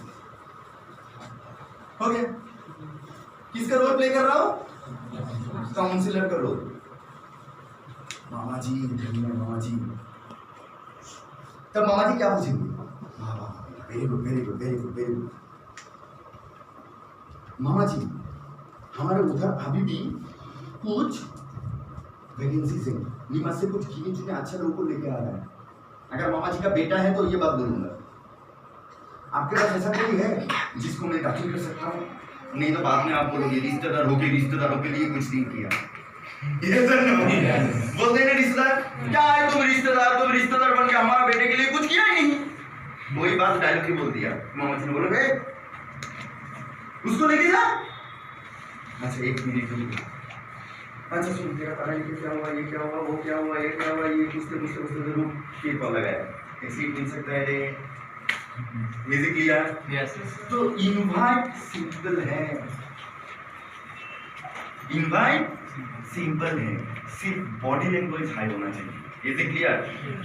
हो गया? किसका रोल प्ले कर रहा हूं? काउंसिलर का रोल। मामा जी धन्य मामा जी। तब मामा जी क्या पूछेंगे? Very good very good very good very good. मामा जी हमारे उधर अभी भी कुछ वैकेंसी से निमा से कुछ गिने चुने अच्छे लोगों को लेके आ रहा है। अगर मामा जी का बेटा है तो ये बात बोलूंगा। आपके पास ऐसा कोई है जिसको मैं दाखिल कर सकता हूँ? नहीं तो बाद में आप बोलोगे रिश्तेदारों के लिए कुछ नहीं किया। बोलते हैं रिश्तेदार, क्या है तुम रिश्तेदार बन के हमारे बेटे के लिए कुछ किया ही नहीं। वही बात डायरेक्टली बोल दिया। मामा जी ने बोला उसको लेके जा। अच्छा एक मिनट, अच्छा सुन तेरा पढ़ाई में क्या हुआ, ये क्या हुआ, वो क्या हुआ, ये क्या हुआ, ये पूछते जरूर फिर कॉल लगाया। ऐसे ही पूछ सकता है म्यूजिक लिया। यस तो इनवाइट सिंपल है, इनवाइट सिंपल है, सिर्फ बॉडी लैंग्वेज हाई होना चाहिए। Is it clear?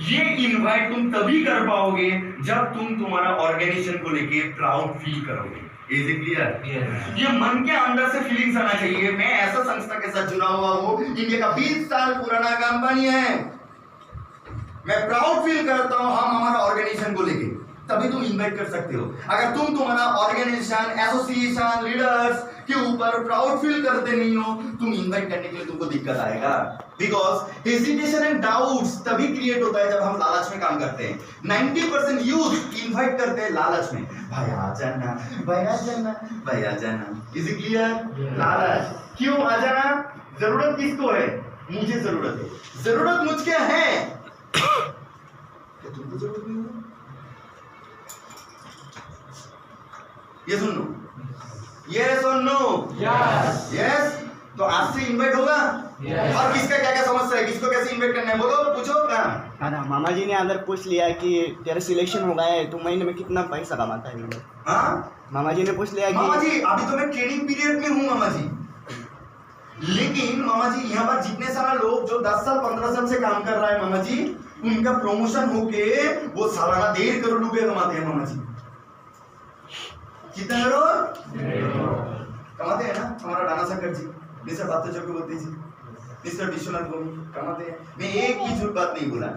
ये इनवाइट तुम तभी कर पाओगे जब तुम तुम्हारा ऑर्गेनाइजेशन को लेके प्राउड फील करोगे। Is it clear? ये मन के अंदर से फीलिंग्स आना चाहिए। मैं ऐसा संस्था के साथ जुड़ा हुआ हूँ, इंडिया का 20 साल पुराना कंपनी है, मैं प्राउड फील करता हूँ हम हमारा ऑर्गेनाइजेशन को लेके। तभी तुम इनवाइट कर सकते हो। अगर तुम तुम्हारा ऑर्गेनाइजेशन, एसोसिएशन, लीडर्स के ऊपर प्राउड फील करते नहीं हो, तुम इनवाइट करने के लिए तुमको दिक्कत आएगा। बिकॉज हेजिटेशन एंड डाउट्स तभी क्रिएट होता है जब हम लालच में काम करते हैं। 90% यूथ इनवाइट करते हैं लालच में, भाई आ जाना, भाई आ जाना, भाई आ जाना। Is it clear? लालच। क्यों आ जाना? जरूरत किसको है? मुझे जरूरत है। जरूरत मुझके है, तुमको जरूरत नहीं है। ये सुन लो, यस और नो? यस। यस तो आज से इनवाइट होगा। yes. और किसका क्या क्या समस्या है, किसको कैसे इनवाइट करना है, बोलो, पूछो। हाँ, मामा जी ने अगर पूछ लिया कि तेरा सिलेक्शन हो गया है तो महीने में कितना पैसा कमाता है? हाँ मामा जी ने पूछ लिया कि मामा जी अभी तो मैं ट्रेनिंग पीरियड में हूँ मामा जी, लेकिन मामा जी यहाँ पर जितने सारा लोग जो 10 साल 15 साल से काम कर रहा है मामा जी, उनका प्रमोशन होके वो सालाना 1.5 करोड़ रुपए कमाते हैं मामा जी। कितना करोड़ कमाते हैं ना? हमारा डाना शंकर जी, मिस्टर बातो चक्रवर्ती जी, मिस्टर विश्वनाथ गोमी कमाते हैं। मैं एक भी झूठ बात नहीं बोला।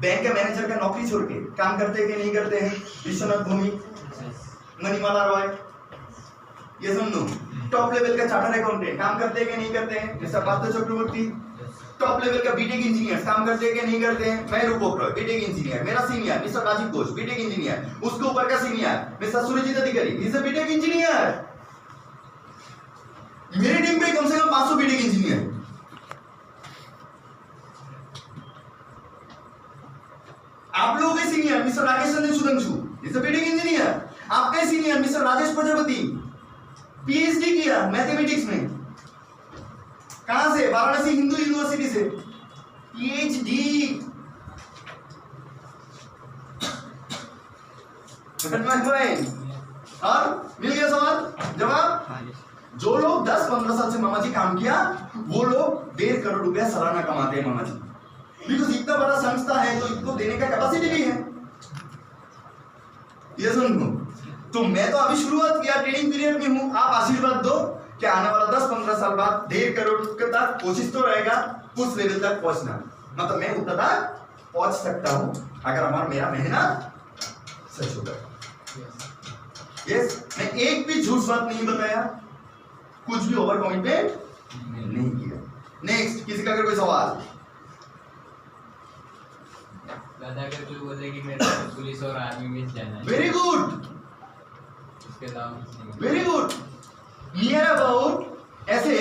बैंक के मैनेजर का नौकरी छोड़ के काम करते हैं कि नहीं करते हैं? विश्वनाथ गोमी, मणिमाला रॉय, ये सुन लो। टॉप लेवल का चार्टर्ड अकाउंटेंट काम करते हैं कि नहीं करते हैं? Mister Bato Chakraborty. Top level का बीटेक इंजीनियर काम करते हैं कि नहीं करते हैं? मैं रूपक रॉय, बीटेक इंजीनियर। मेरा senior mister Rajiv Ghosh, BTech engineer. उसके ऊपर का senior mister Surjit Adhikari, is a BTech engineer. मेरी टीम पे कम से कम 500 बीटेक इंजीनियर। आप लोगों के senior mister Rakesh Ranjan Suranshu, is a BTech engineer. आपके my senior mister Rajesh Prajapati, PhD किया मैथमेटिक्स में। कहां से? वाराणसी हिंदू यूनिवर्सिटी से पीएचडी। और मिल गया सवाल जवाब। हाँ जी। जो लोग 10-15 साल से मामा जी काम किया वो लोग 1.5 करोड़ रुपया सालाना कमाते हैं मामा जी, बिकॉज इतना बड़ा संस्था है तो इनको देने का कैपेसिटी भी है। ये सुनो, तो मैं तो अभी शुरुआत किया, ट्रेनिंग पीरियड में हूं। आप आशीर्वाद दो कि आने वाला 10-15 साल बाद 1.5 करोड़ तक कोशिश तो रहेगा उस लेवल तक पहुंचना, मतलब मैं उतना तक पहुंच सकता हूं अगर हमारा मेरा मेहनत सच होगा। यस, मैं एक भी झूठ बात नहीं बताया, कुछ भी ओवर कमिटमेंट नहीं किया। नेक्स्ट, किसी का अगर कोई सवाल? दादा अगर कोई बोले कि मेरे को पुलिस और आर्मी में जाना है, वेरी गुड, इसके अलावा वेरी गुड। नियर अबाउट ऐसे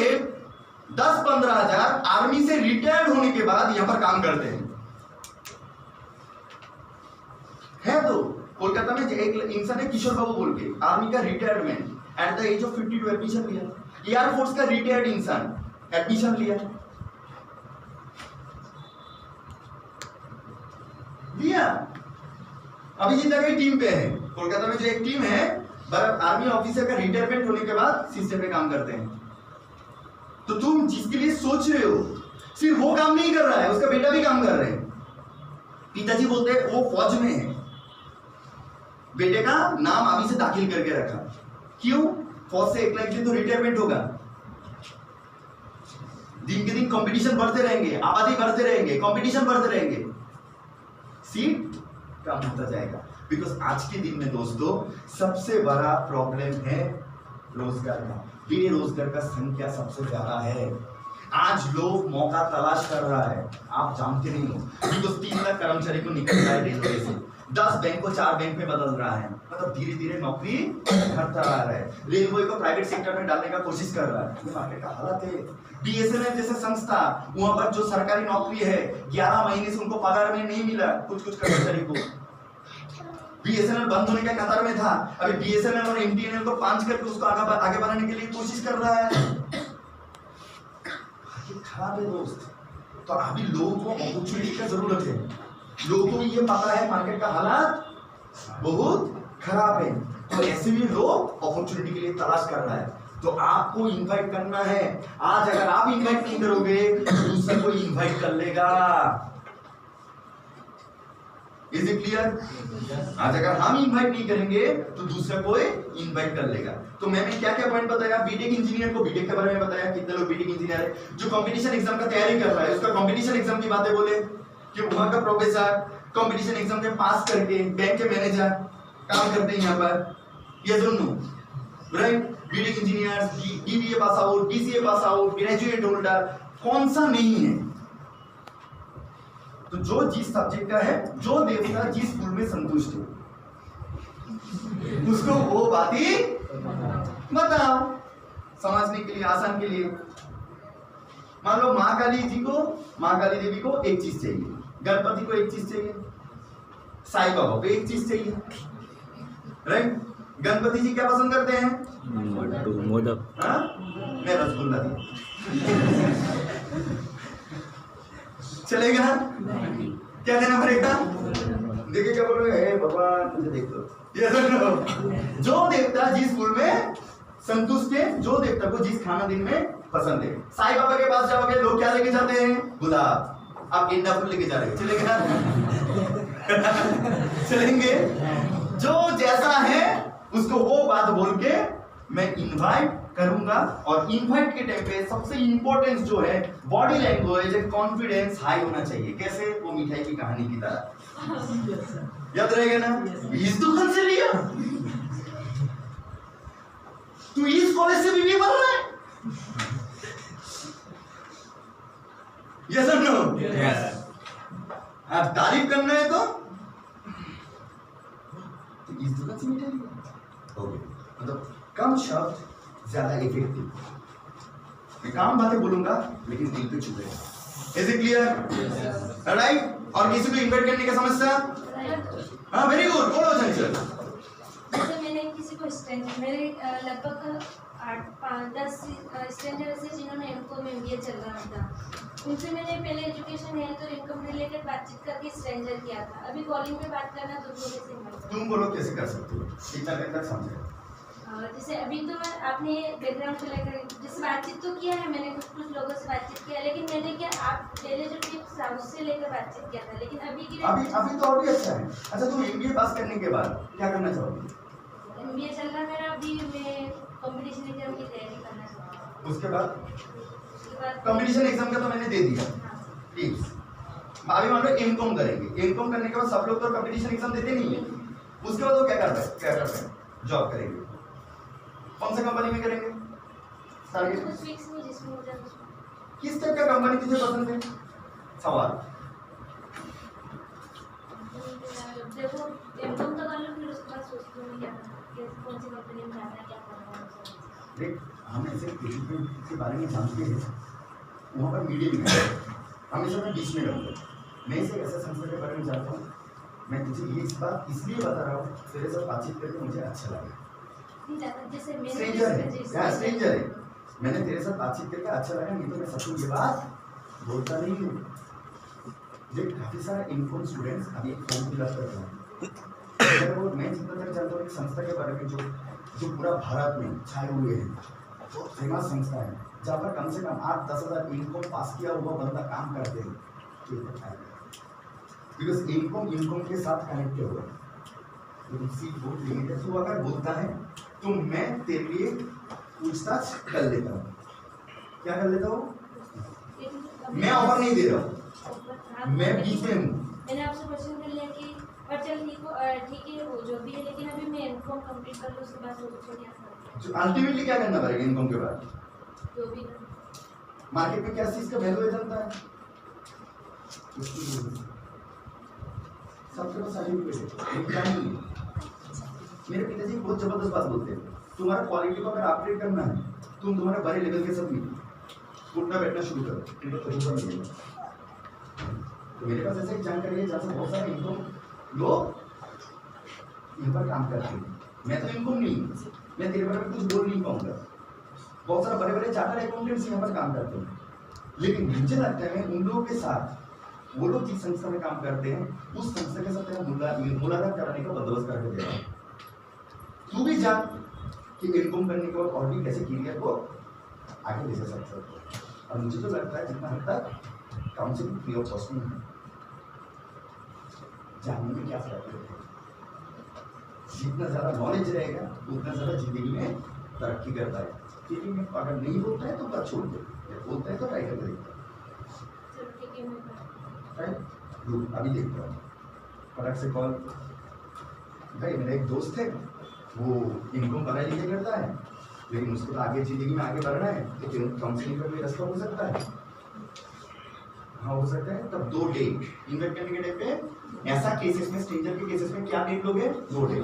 10-15 हजार आर्मी से रिटायर्ड होने के बाद यहां पर काम करते हैं। है तो कोलकाता में एक इंसान है किशोर बाबू बोल के, आर्मी का retirement at the age of 52 admission लिया। एयरफोर्स का रिटायर्ड इंसान एडमिशन लिया अभिजीत की टीम पे है। कोलकाता में जो एक टीम है आर्मी ऑफिसर का रिटायरमेंट होने के बाद सिस्टम पे काम करते हैं। तो तुम जिसके लिए सोच रहे हो सिर्फ वो काम नहीं कर रहा है, उसका बेटा भी काम कर रहे हैं। पिताजी बोलते हैं वो फौज में है, बेटे का नाम अभी से दाखिल करके रखा। क्यों? फौज से 1 लाख दिन तो रिटायरमेंट होगा। दिन के दिन कंपटीशन बढ़ते रहेंगे, आबादी बढ़ते रहेंगे, कंपटीशन बढ़ते रहेंगे, सीट कम होता जाएगा। बिकॉज आज के दिन में दोस्तों सबसे बड़ा प्रॉब्लम है रोजगार का, बेरोजगार का संख्या सबसे ज्यादा है। आज लोग मौका तलाश कर रहा है, आप जानते नहीं हो, बिकॉज 3 लाख कर्मचारी को निकल रहा है रेलवे से, 10 बैंक को 4 बैंक में बदल रहा है, मतलब धीरे धीरे नौकरी घटता रहा है। रेलवे को प्राइवेट सेक्टर में डालने का कोशिश कर रहा है, ये मार्केट का हालत है। बीएसएनएल जैसे संस्था, वहां पर जो सरकारी नौकरी है 11 महीने से उनको पगार में नहीं मिला, कुछ कर्मचारी को। बीएसएनएल बंद होने का कतार में था, अभी बीएसएनएल और एमटीएनएल को 5 करके उसको आगे बढ़ाने के लिए कोशिश कर रहा है। खराब है दोस्त। तो अभी लोगों को अपॉर्चुनिटी का जरूरत है, लोगों को ये पता है मार्केट का हालात बहुत खराब है, तो ऐसे भी लोग अपॉर्चुनिटी के लिए तलाश कर रहा है। तो आपको इनवाइट करना है। आज अगर आप इनवाइट नहीं करोगे तो दूसरा कोई इनवाइट कर लेगा। Is it clear? आज अगर हम इनवाइट नहीं करेंगे तो दूसरा कोई इनवाइट कर लेगा। तो मैंने क्या क्या पॉइंट बताया? बीटेक इंजीनियर को बीटेक के बारे में बताया, कितने लोग बीटेक इंजीनियर है। जो कंपटीशन एग्जाम का तैयारी कर रहा है उसका कंपटीशन एग्जाम की बातें बोले कि वहां का प्रोफेसर कंपटीशन एग्जाम में पास करके बैंक के मैनेजर काम करते हैं यहाँ पर, ये दोनों right. BTech engineer, DBA pass out, DCA pass out, graduate holder, कौन सा नहीं है? तो जो जिस सब्जेक्ट का है, जो देवता जिस स्कूल में संतुष्ट है उसको वो बात ही बताओ, समझने के लिए, आसान के लिए। मान लो माँ काली देवी को एक चीज चाहिए, गणपति को एक चीज चाहिए, साईं बाबा को एक चीज चाहिए, राइट। गणपति जी क्या पसंद करते हैं? मोदक। हाँ, मैं रसगुल्ला दिया चलेगा? क्या देना पड़ेगा? देखिए क्या बोल रहे हैं, भगवान मुझे देख लो। जो देवता जिस फूल में संतुष्ट है, जो देवता को जिस खाना दिन में पसंद है। साईं बाबा के पास जाओगे, लोग क्या लेके जाते हैं? गुलाब। आप गेंदा फूल लेके जा रहे हो, चलेगा? चलेंगे? जो जैसा है उसको वो बात बोल के मैं इनवाइट करूंगा। और इनवाइट के टाइम पे सबसे इंपॉर्टेंट जो है body language and confidence high होना चाहिए। कैसे? वो मिठाई की कहानी की तरह याद रहेगा ना? इस दुकान से लिया, तू इस कॉलेज से बीबीए पढ़ रहा है, यस और नो? आप तारीफ करना है तो इस दुकान से मिठाई लिया, मतलब कम शब्द ज्यादा इफेक्टिव। मैं काम बातें बोलूंगा लेकिन दिल पे छुपेगा। Is it clear? राइट। और किसी को इन्वाइट करने का समस्या? हाँ, वेरी गुड, बोलो। जैसे मैंने किसी को स्ट्रेंजर मेरे लगभग 8-10 स्ट्रेंजर ऐसे जिन्होंने एमकॉम MBA चल रहा था, उनसे मैंने पहले एजुकेशन हेल्थ और इनकम रिलेटेड बातचीत करके स्ट्रेंजर किया था। अभी कॉलिंग पे बात करना तो थोड़े से तुम बोलो कैसे कर सकते हो, कितना दिन तक समझे? जैसे अभी तो आपने बैकग्राउंड को लेकर जैसे बातचीत तो किया है, मैंने कुछ लोगों से बातचीत किया, लेकिन मैंने क्या आप पहले जो टिप्स था उससे लेकर बातचीत किया था, लेकिन अभी तो और भी अच्छा है। अच्छा, तुम MBA पास करने के बाद क्या करना चाहोगी? MBA चल रहा मेरा, अभी मैं कंपटीशन एग्जाम की तैयारी करना चाहती हूँ। उसके बाद कंपटीशन एग्जाम का तो मैंने दे दिया, ठीक। अभी मान लो एमकॉम करेंगे, एमकॉम करने के बाद सब लोग तो कंपटीशन एग्जाम देते नहीं है। उसके बाद वो क्या कर रहे हैं? जॉब करेंगे। कौन सा कंपनी में करेंगे? कुछ फिक्स नहीं जिसमें मुझे किस टाइप का कंपनी तुझे पसंद है? सवाल। देखो एमकॉम तो कर लो, फिर उसके बाद सोचती हूँ क्या कौन सी कंपनी में जाना है, क्या करना है। देख, हम ऐसे एजुकेशन के बारे में जानते हैं, वहाँ पर मीडियम है, हमेशा मैं बीच में रहूँगा। मैं इसे ऐसे संस्था के बारे में जानता हूँ, मैं तुझे ये इस बात इसलिए बता रहा हूँ, तेरे साथ बातचीत करके मुझे अच्छा लगा। जैसे स्ट्रेंजर है, स्ट्रेंजर है, मैंने तेरे साथ बातचीत करके अच्छा लगा, नहीं तो मैं सबको ये बात बोलता नहीं हूँ। देख, काफी सारे इनफॉर्म स्टूडेंट्स अभी एक फॉर्म फिल अप कर रहे हैं, मैं जितना तक जानता हूँ एक संस्था के बारे में जो पूरा भारत में छाए हुए हैं, बहुत फेमस संस्था है, जहाँ पर कम से कम 8-10 हज़ार इनकम पास किया हुआ बंदा काम करते हैं। बिकॉज इनकम के साथ कनेक्टेड हो, बहुत लिमिटेड। तू अगर बोलता है तो मैं तेरे लिए पूछताछ कर लेता हूँ। क्या कर लेता हूँ? मैं ऑफर नहीं दे रहा हूँ, मैं बीच में हूँ। मैंने आपसे क्वेश्चन कर लिया कि पर चल ठीक है वो जो भी है, लेकिन अभी मैं एमकॉम कंप्लीट कर लूँ, उसके बाद सोचो क्या करना है। अल्टीमेटली क्या करना पड़ेगा इनकम के बाद? जो भी मार्केट में क्या चीज का वैल्यू है जानता है? सबसे बड़ा सर्टिफिकेट है, क्या नहीं है। मेरे पिताजी बहुत जबरदस्त बात बोलते हैं, तुम्हारा क्वालिटी को अगर अपग्रेड करना है, तुम्हारे बड़े लेवल के सब उठना बैठना शुरू करो, इनको तजुर्बा मिलेगा। तो मेरे पास ऐसे एक जानकारी है जहाँ से बहुत सारे इनकम लोग इन पर काम करते हैं। मैं तो इनकम नहीं, मैं तेरे बारे में कुछ बोल नहीं पाऊंगा। बहुत सारे बड़े बड़े चार्टर्ड अकाउंटेंट्स यहाँ पर काम करते हैं, लेकिन मुझे लगता है उन लोगों के साथ वो लोग जिस संस्था में काम करते हैं उस संस्था के साथ मुलाकात कराने का बंदोबस्त करके दे रहा हूँ। तू भी जान कि इनकम करने के बाद और भी कैसे करियर को आगे ले जा सकते हो। और मुझे तो लगता है जितना हद तक काउंसलिंग फ्री ऑफ कॉस्ट में जानने में क्या फर्क है। जितना ज़्यादा नॉलेज रहेगा उतना ज़्यादा जिंदगी में तरक्की करता है। क्योंकि मैं अगर नहीं बोलता है तो बात छोड़ दे, बोलता है तो ट्राई कर देखता है। अभी देखता हूँ फटाक से कॉल। भाई मेरा एक दोस्त है, वो इनकम पढ़ाई लिखाई करता है, लेकिन उसको आगे जिंदगी में आगे बढ़ना है तो फिर काउंसलिंग का कोई रास्ता हो सकता है। हाँ हो सकता है। तब 2 डे इन्वेट करने के टाइम पे ऐसा केसेस में, स्ट्रेंजर के केसेस में क्या डेट लोगे? 2 डे।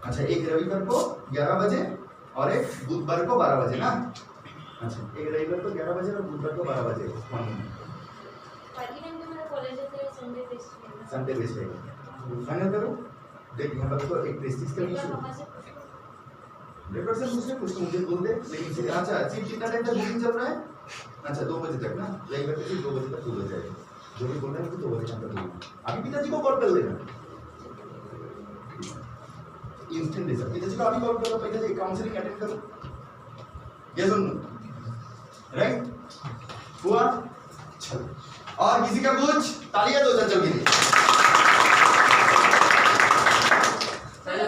अच्छा, एक रविवार को 11 बजे और एक बुधवार को 12 बजे ना। अच्छा, एक रविवार को 11 बजे और बुधवार को 12 बजे संडे बेस्ट रहेगा। फाइनल करो। देख यहाँ पर तो एक प्रेस्टीज का इशू रेकॉर्ड से पूछ ले, कुछ तो मुझे बोल दे। लेकिन अच्छा सिर्फ कितना टाइम तक बुकिंग चल रहा है? अच्छा 2 बजे तक ना, रविवार को 2 बजे तक खुल जाएगा। जो भी बोल रहे हैं तो 2 बजे तक बोलना। अभी पिताजी को कॉल कर लेना, इंस्टेंट ले सकते। पिताजी को अभी कॉल करो, पिताजी काउंसलिंग अटेंड करो। ये सुन राइट हुआ। चलो, और किसी का कुछ? तालियां दो चाचा के लिए।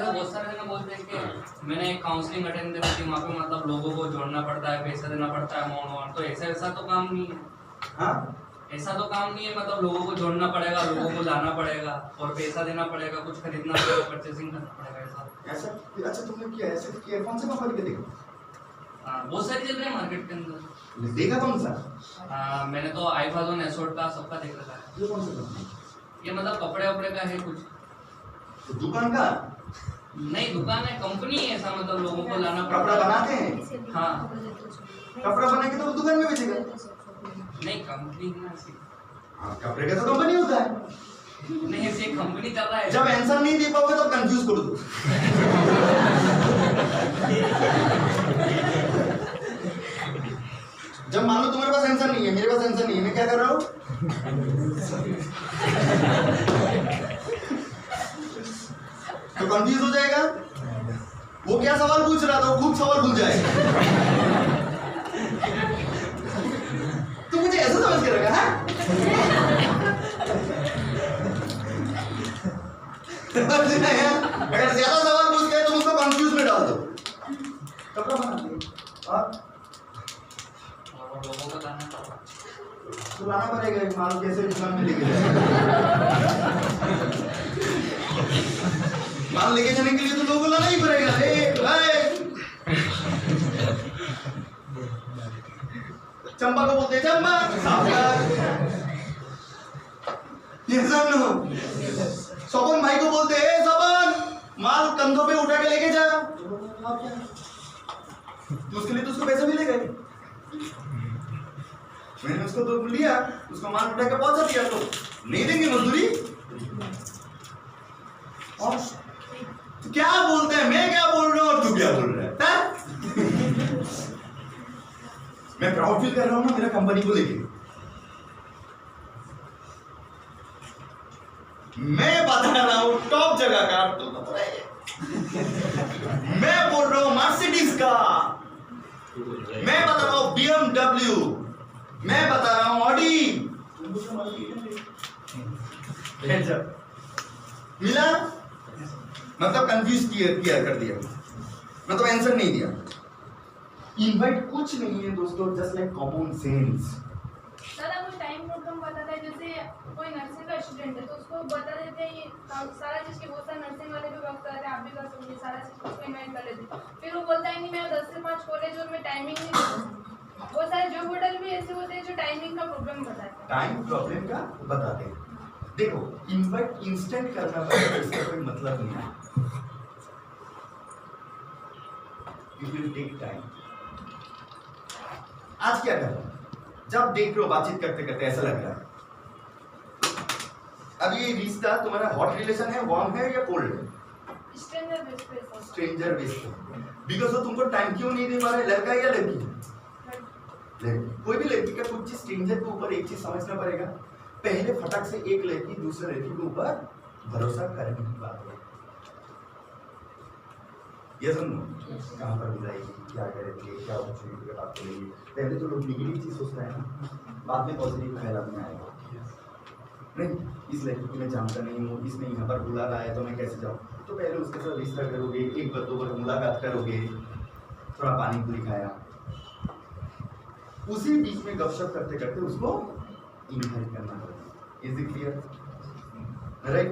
बहुत सारे जगह बोलते हैं कि मैंने काउंसलिंग अटेंड करी थी, वहाँ पे मतलब लोगों को जोड़ना पड़ता है, पैसा देना पड़ता है, अमाउंट। तो ऐसा तो काम नहीं है। हाँ, ऐसा तो काम नहीं है। मतलब लोगों को जोड़ना पड़ेगा, लोगों को लाना पड़ेगा और पैसा देना पड़ेगा, कुछ खरीदना पड़ेगा, परचेसिंग करना पड़ेगा। ऐसा अच्छा तुमने किया? ऐसे किया? कौन सा कंपनी का देखा? बहुत सारी चल रही है मार्केट के अंदर। देखा कौन सा? मैंने तो iFazon, एसोर्ट का सबका देख रखा है। ये कौन सा कंपनी? ये मतलब कपड़े वपड़े का है कुछ। दुकान का? नहीं, दुकान है, कंपनी है। ऐसा मतलब लोगों को लाना पड़ता है। कपड़ा बनाते हैं? हाँ, कपड़ा बना के तो दुकान में बेचेगा। नहीं कंपनी है ना ऐसी। हाँ, कपड़े का तो कंपनी होता है। नहीं ऐसी कंपनी चल रहा है। जब आंसर नहीं दे पाओगे तो कंफ्यूज कर दो। जब मान लो तुम्हारे पास आंसर नहीं है, मेरे पास आंसर नहीं है, मैं क्या कर रहा हूं? तो कंफ्यूज हो जाएगा। वो क्या सवाल पूछ रहा था, वो खूब सवाल भूल जाएगा। तो मुझे ऐसा समझ के रखा है। अगर ज्यादा सवाल पूछ गए तो उसको कंफ्यूज में डाल दो। कपड़ा बनाते और लोगों का गाना तो लाना पड़ेगा एक माल कैसे दुकान में लेके जाए। माल लेके जाने के लिए तो लोगों को लाना ही पड़ेगा। चंपा को बोलते चंपा ये सुनो। सोबन भाई को बोलते हैं सोबन माल कंधों पे उठा के लेके जा। तो उसके लिए तो उसको पैसे मिलेगा ही। मैंने उसको तो लिया, उसको माल उठा के पहुंचा दिया, तो नहीं देंगे मजदूरी। और तो क्या बोलते हैं, मैं क्या बोल रहा हूँ और तू क्या बोल रहा है? मैं प्राउड फील कर रहा हूँ ना मेरा कंपनी को लेके। मैं बता रहा हूँ टॉप जगह का, तो मैं बोल रहा हूँ मर्सिडीज का, मैं बता रहा हूँ BMW, मैं बता रहा हूँ ऑडी। मिला? मतलब कंफ्यूज किया कर दिया, मतलब आंसर नहीं दिया। इनवाइट कुछ नहीं है दोस्तों, जस्ट लाइक कॉमन सेंस। दादा कुछ टाइम प्रोग्राम बताता है, जैसे कोई नर्सिंग का स्टूडेंट है तो उसको बता देते हैं ये सारा चीज़ के, बहुत सारे नर्सिंग वाले भी वर्क करते हैं, आप भी कर सकते हैं, सारा चीज़ उसको इन्वाइट कर लेते हैं। फिर वो बोलता है कि मैं 10 से 5 कॉलेज और मैं टाइमिंग नहीं दूँ। बहुत सारे जॉब होटल भी ऐसे होते हैं जो टाइमिंग का प्रॉब्लम बताते हैं। टाइम प्रॉब्लम का बताते हैं। देखो इनवाइट इंस्टेंट करना पड़ेगा, इसका कोई मतलब नहीं है। It will take time. आज क्या कर रहा हूं, जब देख रहे हो बातचीत करते करते ऐसा लग रहा है अब ये रिश्ता तुम्हारा हॉट रिलेशन है, वार्म है या कोल्ड है? स्ट्रेंजर बेस पे। स्ट्रेंजर बेस पे। बिकॉज वो तुमको टाइम क्यों नहीं दे पा रहा है? लड़का है या लड़की? लड़की। कोई भी लड़की का कुछ चीज स्ट्रेंजर के ऊपर एक चीज समझना पड़ेगा, पहले फटक से एक लड़की दूसरे लड़की के ऊपर भरोसा करने की बात है। ये सुनो, कहाँ पर बुलाएगी, क्या करेंगे, क्या अपॉर्चुनिटी की बात करेंगे। पहले तो लोग निगेटिव चीज सोचता है ना, बाद में पॉजिटिव ख्याल में आएगा। नहीं, इस लड़की को मैं जानता नहीं हूँ, इसने यहाँ पर बुला रहा है तो मैं कैसे जाऊँ? तो पहले उसके साथ रिश्ता करोगे, एक बार दो बार मुलाकात करोगे, थोड़ा पानी पूरी खाया, उसी बीच में गपशप करते करते उसको इनवाइट करना पड़ेगा। Is it clear? राइट?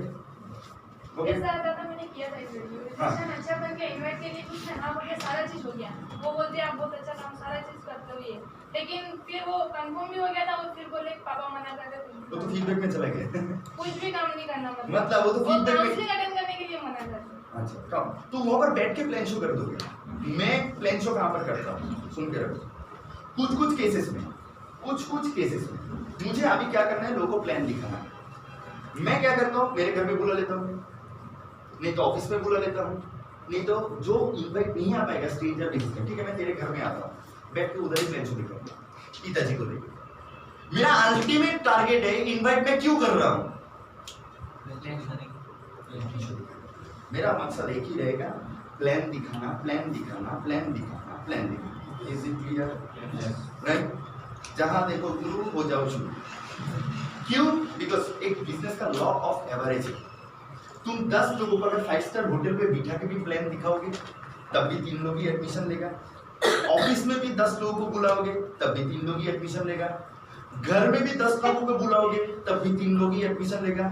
ऐसा आता था, मैंने किया था इस वीडियो में। अच्छा करके इनवाइट के लिए कुछ हाँ बोले, सारा चीज हो गया। वो बोलते हैं आप बहुत अच्छा काम सारा चीज करते हुए, लेकिन फिर वो कंफर्म भी हो गया था और फिर बोले पापा मना कर दे, तो फीडबैक में चला गया। कुछ भी काम नहीं करना, मतलब वो तो फीडबैक में काउंसलिंग अटेंड करने के लिए मना कर। अच्छा काम तो वहां पर बैठ के प्लान शो कर दोगे। मैं प्लान शो कहाँ पर करता हूँ, सुन के रखो। कुछ केसेस में मुझे अभी क्या करना है, लोगों को प्लान दिखाना है। मैं क्या करता हूँ, मेरे घर में बुला लेता हूँ, नहीं तो ऑफिस में बुला लेता हूँ, नहीं तो जो इनवाइट नहीं आ पाएगा स्ट्रेंजर बेसिस में, ठीक है मैं तेरे घर में आता हूँ, बैठ के उधर ही प्लान शो दिखाऊंगा पिताजी को लेकर। मेरा अल्टीमेट टारगेट है इनवाइट मैं क्यों कर रहा हूँ, मेरा मकसद एक ही रहेगा, प्लान दिखाना। Is it clear? राइट? जहां देखो गुरु हो जाओ शुरू। क्यों? बिकॉज एक बिजनेस का लॉ ऑफ एवरेज है। तुम 10 लोगों को अगर 5 स्टार होटल पे बिठा के भी प्लान दिखाओगे तब भी 3 लोग ही एडमिशन लेगा। ऑफिस में भी 10 लोगों को बुलाओगे तब भी 3 लोग ही एडमिशन लेगा। घर में भी 10 लोगों को बुलाओगे तब भी 3 लोग ही एडमिशन लेगा।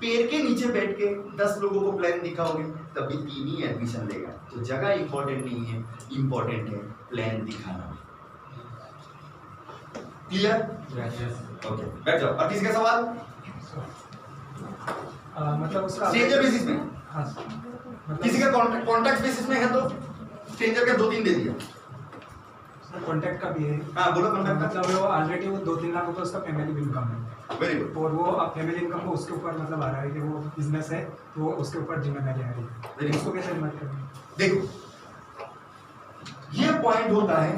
पेड़ के नीचे बैठ के 10 लोगों को प्लान दिखाओगे तब भी 3 ही एडमिशन लेगा। तो जगह इंपॉर्टेंट नहीं है, इंपॉर्टेंट है प्लान दिखाना। क्लियर? ओके, बैठ जाओ। और किसी का सवाल? मतलब उसका स्ट्रेंजर बेसिस में हाँ मतलब किसी का कॉन्टैक्ट बेसिस में है तो स्ट्रेंजर का 2-3 दे दिया। कॉन्टैक्ट का भी है। हाँ बोलो कॉन्टैक्ट का। मतलब वो ऑलरेडी वो 2-3 लाख रुपये उसका फैमिली इनकम है, वेरी गुड। और वो अब फैमिली इनकम को उसके ऊपर मतलब आ रहा है कि वो बिजनेस है तो वो उसके ऊपर जिम्मेदारी आ रही Very है, good. उसको कैसे मत करें। देखो ये पॉइंट होता है,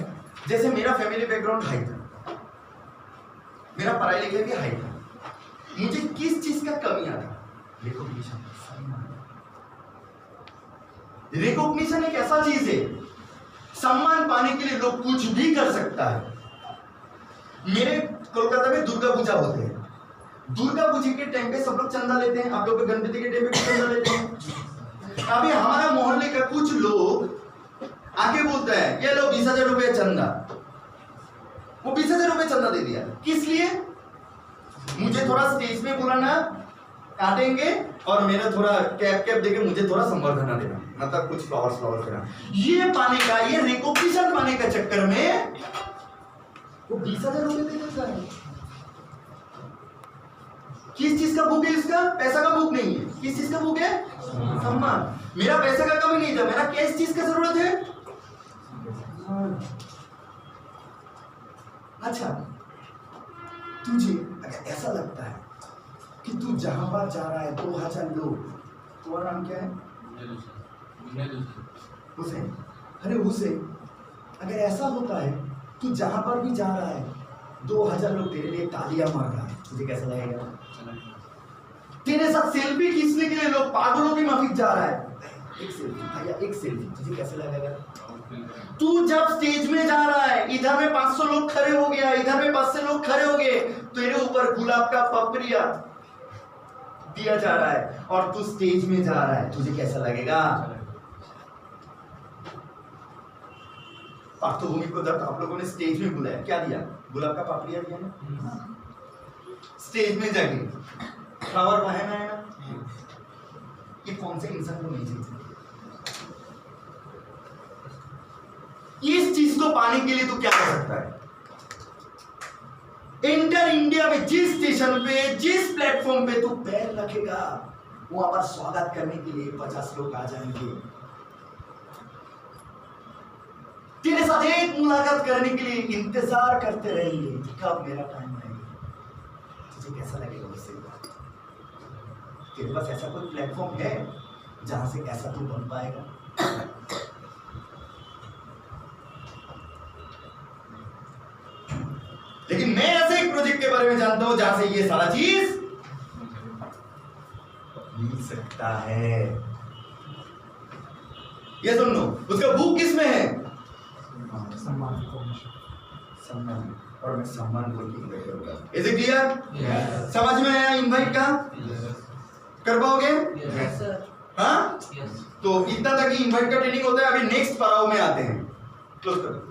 जैसे मेरा फैमिली बैकग्राउंड हाई था, मेरा पढ़ाई लिखाई भी हाई था, मुझे किस चीज का कमी आता? रिकॉग्निशन। रिकॉग्निशन एक ऐसा चीज है, सम्मान पाने के लिए लोग कुछ भी कर सकता है। मेरे कोलकाता में दुर्गा पूजा होते हैं, दुर्गा पूजा के टाइम पे सब लोग चंदा लेते हैं, आप लोग गणपति के टाइम पे भी चंदा लेते हैं। अभी हमारा मोहल्ले का कुछ लोग आके बोलता है ये लो 20,000 रुपये चंदा, वो 20,000 रुपये चंदा दे दिया। किस लिए? मुझे थोड़ा स्टेज में बुलाना, काटेंगे और मेरा थोड़ा कैप देके मुझे थोड़ा संवर्धना देना, मतलब कुछ फ्लावर्स देना। ये पाने का, ये रिकॉग्निशन पाने का चक्कर में वो 20,000 रुपये दे देता है। किस चीज का भूख है इसका? पैसा का भूख नहीं है। किस चीज का भूख है? सम्मान। मेरा पैसा का कमी नहीं था, मेरा किस चीज का जरूरत है? अच्छा, तुझे अगर ऐसा लगता है कि तू जहां पर जा रहा है 2,000 लोग, तुम्हारा नाम क्या है? हुसैन। अरे हुसैन, अगर ऐसा होता है तू जहां पर भी जा रहा है 2,000 लोग तेरे लिए तालियां मार रहा है, तुझे कैसा लगेगा? तेरे साथ सेल्फी खींचने के लिए लोग पागलों की माफिक जा रहा है, एक सेल्फी भैया, एक सेल्फी, तुझे कैसा लगेगा? तू जब स्टेज में जा रहा है, इधर में 500 लोग खड़े हो गया, इधर में 500 लोग खड़े हो गए, तेरे ऊपर गुलाब का पपरिया दिया जा रहा है और तू स्टेज में जा रहा है, तुझे कैसा लगेगा? पार्थभूमि को जब आप लोगों ने स्टेज में बुलाया, क्या दिया? गुलाब का पपरिया दिया ना। स्टेज में जाके फ्लावर पहना है ना। ये कौन से इंसान को नहीं चाहिए? इस चीज को पाने के लिए तो क्या कर सकता है? इंटर इंडिया में जिस स्टेशन पे, जिस प्लेटफॉर्म पे तू पैर रखेगा, वहां पर स्वागत करने के लिए 50 लोग आ जाएंगे, तेरे साथ एक मुलाकात करने के लिए इंतजार करते रहेंगे, कब मेरा टाइम आएगा। तुझे कैसा लगेगा उससे? तेरे पास ऐसा कोई प्लेटफॉर्म है जहां से ऐसा तू बन पाएगा? लेकिन मैं ऐसे एक प्रोजेक्ट के बारे में जानता हूं जहां से ये सारा चीज मिल सकता है। ये सुन लो, उसका भूख किस में है? सम्मान। सम्मान। और मैं सम्मान बोल के इन्वाइट करूंगा। Is it clear? समझ में आया इन्वाइट का? कर पाओगे? हाँ? तो इतना तक इन्वाइट का ट्रेनिंग होता है। अभी नेक्स्ट पड़ाव में आते हैं। क्लोज करो।